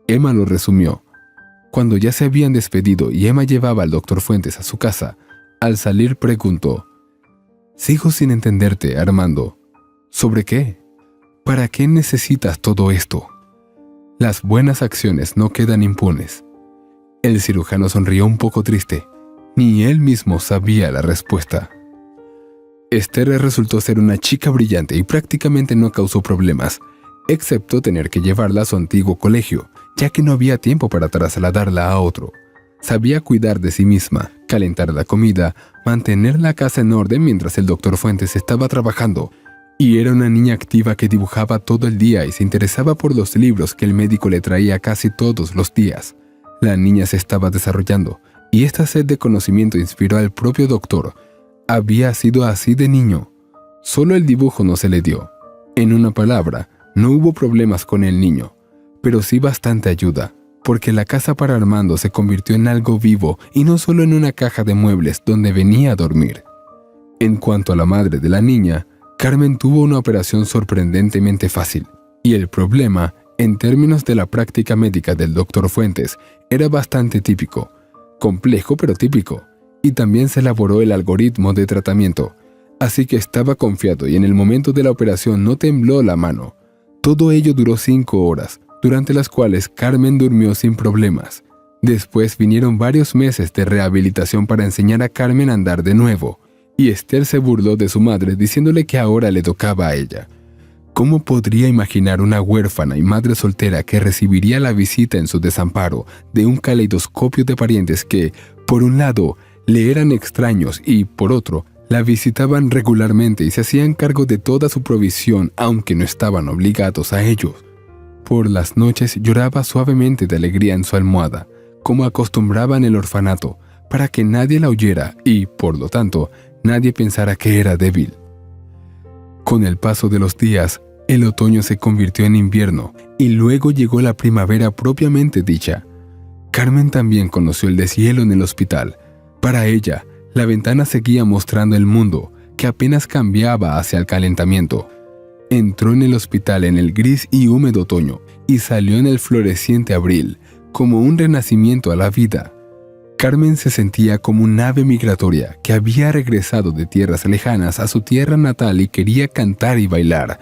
Emma lo resumió. Cuando ya se habían despedido y Emma llevaba al Dr. Fuentes a su casa, al salir preguntó: «Sigo sin entenderte, Armando. ¿Sobre qué? ¿Para qué necesitas todo esto?» Las buenas acciones no quedan impunes. El cirujano sonrió un poco triste. Ni él mismo sabía la respuesta. Esther resultó ser una chica brillante y prácticamente no causó problemas, excepto tener que llevarla a su antiguo colegio, ya que no había tiempo para trasladarla a otro. Sabía cuidar de sí misma, calentar la comida, mantener la casa en orden mientras el Dr. Fuentes estaba trabajando, y era una niña activa que dibujaba todo el día y se interesaba por los libros que el médico le traía casi todos los días. La niña se estaba desarrollando, y esta sed de conocimiento inspiró al propio doctor. Había sido así de niño. Solo el dibujo no se le dio. En una palabra, no hubo problemas con el niño, pero sí bastante ayuda, porque la casa para Armando se convirtió en algo vivo y no solo en una caja de muebles donde venía a dormir. En cuanto a la madre de la niña, Carmen tuvo una operación sorprendentemente fácil, y el problema, en términos de la práctica médica del Dr. Fuentes, era bastante típico, complejo pero típico, y también se elaboró el algoritmo de tratamiento, así que estaba confiado y en el momento de la operación no tembló la mano. Todo ello duró 5 horas, durante las cuales Carmen durmió sin problemas. Después vinieron varios meses de rehabilitación para enseñar a Carmen a andar de nuevo, y Esther se burló de su madre diciéndole que ahora le tocaba a ella. ¿Cómo podría imaginar una huérfana y madre soltera que recibiría la visita en su desamparo de un caleidoscopio de parientes que, por un lado, le eran extraños y, por otro, la visitaban regularmente y se hacían cargo de toda su provisión aunque no estaban obligados a ello? Por las noches lloraba suavemente de alegría en su almohada, como acostumbraba en el orfanato, para que nadie la oyera y, por lo tanto, nadie pensara que era débil. Con el paso de los días, el otoño se convirtió en invierno y luego llegó la primavera propiamente dicha. Carmen también conoció el deshielo en el hospital. Para ella, la ventana seguía mostrando el mundo, que apenas cambiaba hacia el calentamiento. Entró en el hospital en el gris y húmedo otoño y salió en el floreciente abril, como un renacimiento a la vida. Carmen se sentía como un ave migratoria que había regresado de tierras lejanas a su tierra natal y quería cantar y bailar,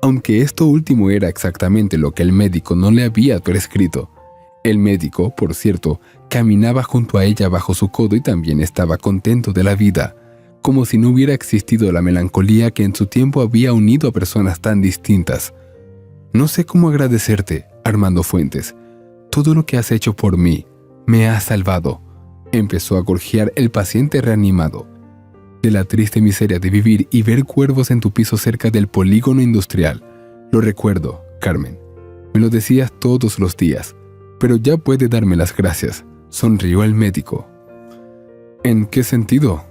aunque esto último era exactamente lo que el médico no le había prescrito. El médico, por cierto, caminaba junto a ella bajo su codo y también estaba contento de la vida, como si no hubiera existido la melancolía que en su tiempo había unido a personas tan distintas. «No sé cómo agradecerte, Armando Fuentes. Todo lo que has hecho por mí me ha salvado», empezó a gorjear el paciente reanimado. «De la triste miseria de vivir y ver cuervos en tu piso cerca del polígono industrial. Lo recuerdo, Carmen. Me lo decías todos los días. Pero ya puede darme las gracias», sonrió el médico. «¿En qué sentido?»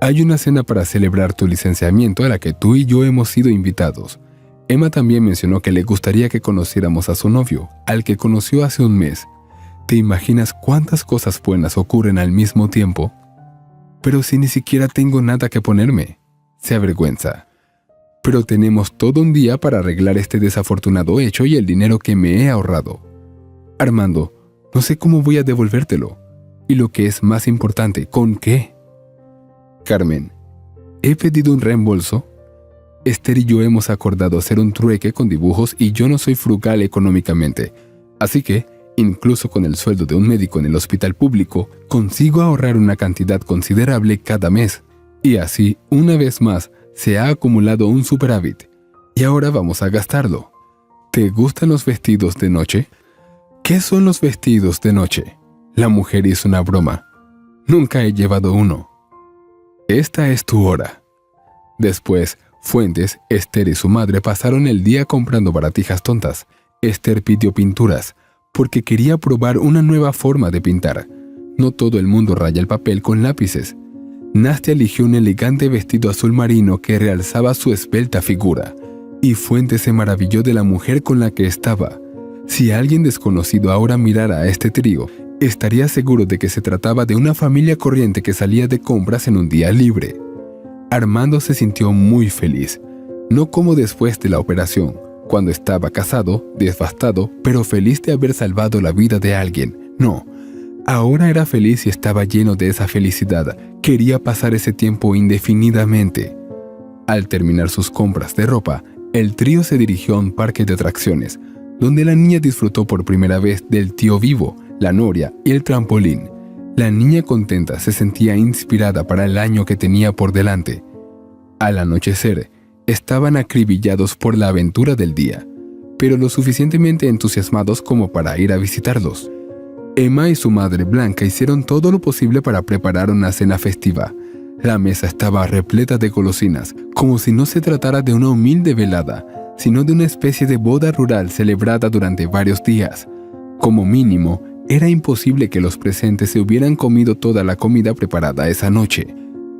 «Hay una cena para celebrar tu licenciamiento a la que tú y yo hemos sido invitados. Emma también mencionó que le gustaría que conociéramos a su novio, al que conoció hace un mes. ¿Te imaginas cuántas cosas buenas ocurren al mismo tiempo?» «Pero si ni siquiera tengo nada que ponerme», se avergüenza. «Pero tenemos todo un día para arreglar este desafortunado hecho y el dinero que me he ahorrado. Armando, no sé cómo voy a devolvértelo. Y lo que es más importante, ¿con qué?» «Carmen, he pedido un reembolso. Esther y yo hemos acordado hacer un trueque con dibujos y yo no soy frugal económicamente. Así que, incluso con el sueldo de un médico en el hospital público, consigo ahorrar una cantidad considerable cada mes. Y así, una vez más, se ha acumulado un superávit. Y ahora vamos a gastarlo. ¿Te gustan los vestidos de noche?» ¿Qué son los vestidos de noche? La mujer hizo una broma. Nunca he llevado uno. Esta es tu hora. Después, Fuentes, Esther y su madre pasaron el día comprando baratijas tontas. Esther pidió pinturas, porque quería probar una nueva forma de pintar. No todo el mundo raya el papel con lápices. Nastia eligió un elegante vestido azul marino que realzaba su esbelta figura, y Fuentes se maravilló de la mujer con la que estaba. Si alguien desconocido ahora mirara a este trío, estaría seguro de que se trataba de una familia corriente que salía de compras en un día libre. Armando se sintió muy feliz, no como después de la operación, cuando estaba casado, devastado, pero feliz de haber salvado la vida de alguien. No, ahora era feliz y estaba lleno de esa felicidad. Quería pasar ese tiempo indefinidamente. Al terminar sus compras de ropa, el trío se dirigió a un parque de atracciones, donde la niña disfrutó por primera vez del tío vivo, la noria y el trampolín. La niña contenta se sentía inspirada para el año que tenía por delante. Al anochecer, estaban acribillados por la aventura del día, pero lo suficientemente entusiasmados como para ir a visitarlos. Emma y su madre Blanca hicieron todo lo posible para preparar una cena festiva. La mesa estaba repleta de golosinas, como si no se tratara de una humilde velada, sino de una especie de boda rural celebrada durante varios días. Como mínimo, era imposible que los presentes se hubieran comido toda la comida preparada esa noche.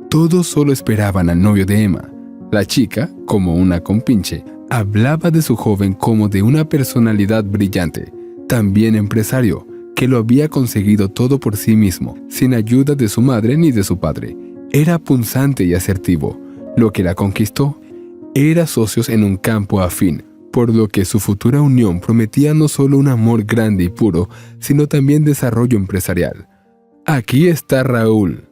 Todos solo esperaban al novio de Emma. La chica, como una compinche, hablaba de su joven como de una personalidad brillante, también empresario, que lo había conseguido todo por sí mismo, sin ayuda de su madre ni de su padre. Era punzante y asertivo. Lo que la conquistó era socios en un campo afín, por lo que su futura unión prometía no solo un amor grande y puro, sino también desarrollo empresarial. «Aquí está Raúl».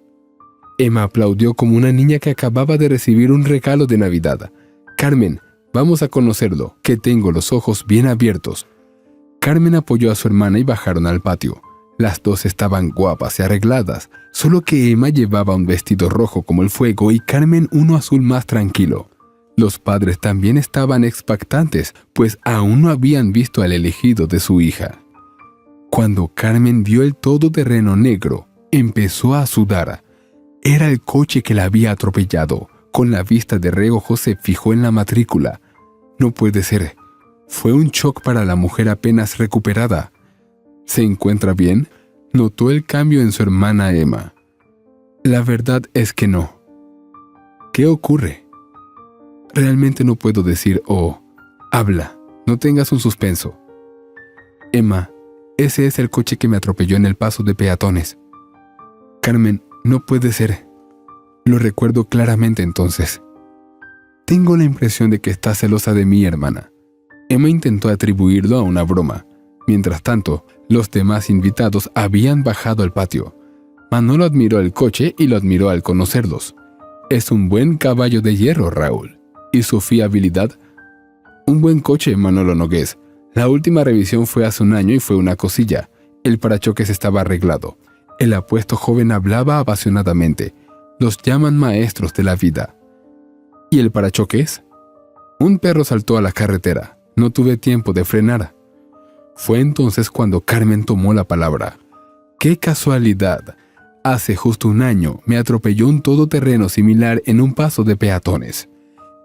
Emma aplaudió como una niña que acababa de recibir un regalo de Navidad. «Carmen, vamos a conocerlo, que tengo los ojos bien abiertos». Carmen apoyó a su hermana y bajaron al patio. Las dos estaban guapas y arregladas, solo que Emma llevaba un vestido rojo como el fuego y Carmen uno azul más tranquilo. Los padres también estaban expectantes, pues aún no habían visto al elegido de su hija. Cuando Carmen vio el todoterreno negro, empezó a sudar. Era el coche que la había atropellado. Con la vista de reojo se fijó en la matrícula. No puede ser. Fue un shock para la mujer apenas recuperada. ¿Se encuentra bien?, notó el cambio en su hermana Emma. La verdad es que no. ¿Qué ocurre? Realmente no puedo decir, habla, no tengas un suspenso. Emma, ese es el coche que me atropelló en el paso de peatones. Carmen, no puede ser. Lo recuerdo claramente entonces. Tengo la impresión de que está celosa de mí, hermana. Emma intentó atribuirlo a una broma. Mientras tanto, los demás invitados habían bajado al patio. Manolo admiró el coche y lo admiró al conocerlos. Es un buen caballo de hierro, Raúl. ¿Y su fiabilidad? Un buen coche, Manolo Nogués. La última revisión fue hace un año y fue una cosilla. El parachoques estaba arreglado. El apuesto joven hablaba apasionadamente. Los llaman maestros de la vida. ¿Y el parachoques? Un perro saltó a la carretera. No tuve tiempo de frenar. Fue entonces cuando Carmen tomó la palabra. ¡Qué casualidad! Hace justo un año me atropelló un todoterreno similar en un paso de peatones.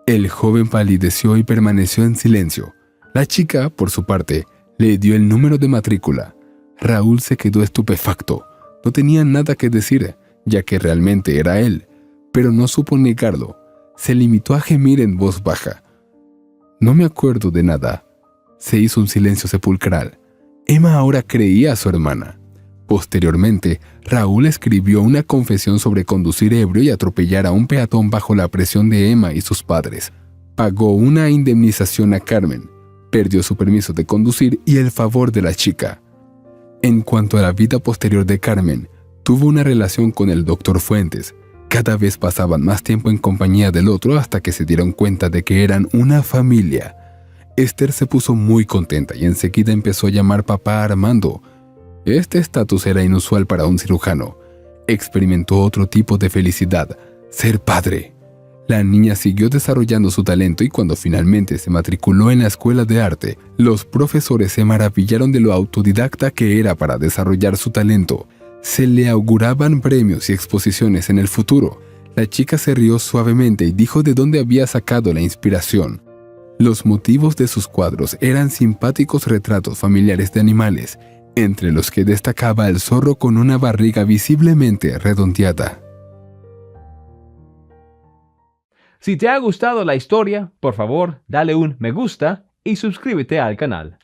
El joven palideció y permaneció en silencio. La chica, por su parte, le dio el número de matrícula. Raúl se quedó estupefacto. No tenía nada que decir, ya que realmente era él, pero no supo negarlo. Se limitó a gemir en voz baja. No me acuerdo de nada. Se hizo un silencio sepulcral. Emma ahora creía a su hermana. Posteriormente, Raúl escribió una confesión sobre conducir ebrio y atropellar a un peatón bajo la presión de Emma y sus padres. Pagó una indemnización a Carmen, perdió su permiso de conducir y el favor de la chica. En cuanto a la vida posterior de Carmen, tuvo una relación con el doctor Fuentes. Cada vez pasaban más tiempo en compañía del otro hasta que se dieron cuenta de que eran una familia. Esther se puso muy contenta y enseguida empezó a llamar papá a Armando. Este estatus era inusual para un cirujano. Experimentó otro tipo de felicidad, ser padre. La niña siguió desarrollando su talento y cuando finalmente se matriculó en la escuela de arte, los profesores se maravillaron de lo autodidacta que era para desarrollar su talento. Se le auguraban premios y exposiciones en el futuro. La chica se rió suavemente y dijo de dónde había sacado la inspiración. Los motivos de sus cuadros eran simpáticos retratos familiares de animales, entre los que destacaba el zorro con una barriga visiblemente redondeada. Si te ha gustado la historia, por favor, dale un me gusta y suscríbete al canal.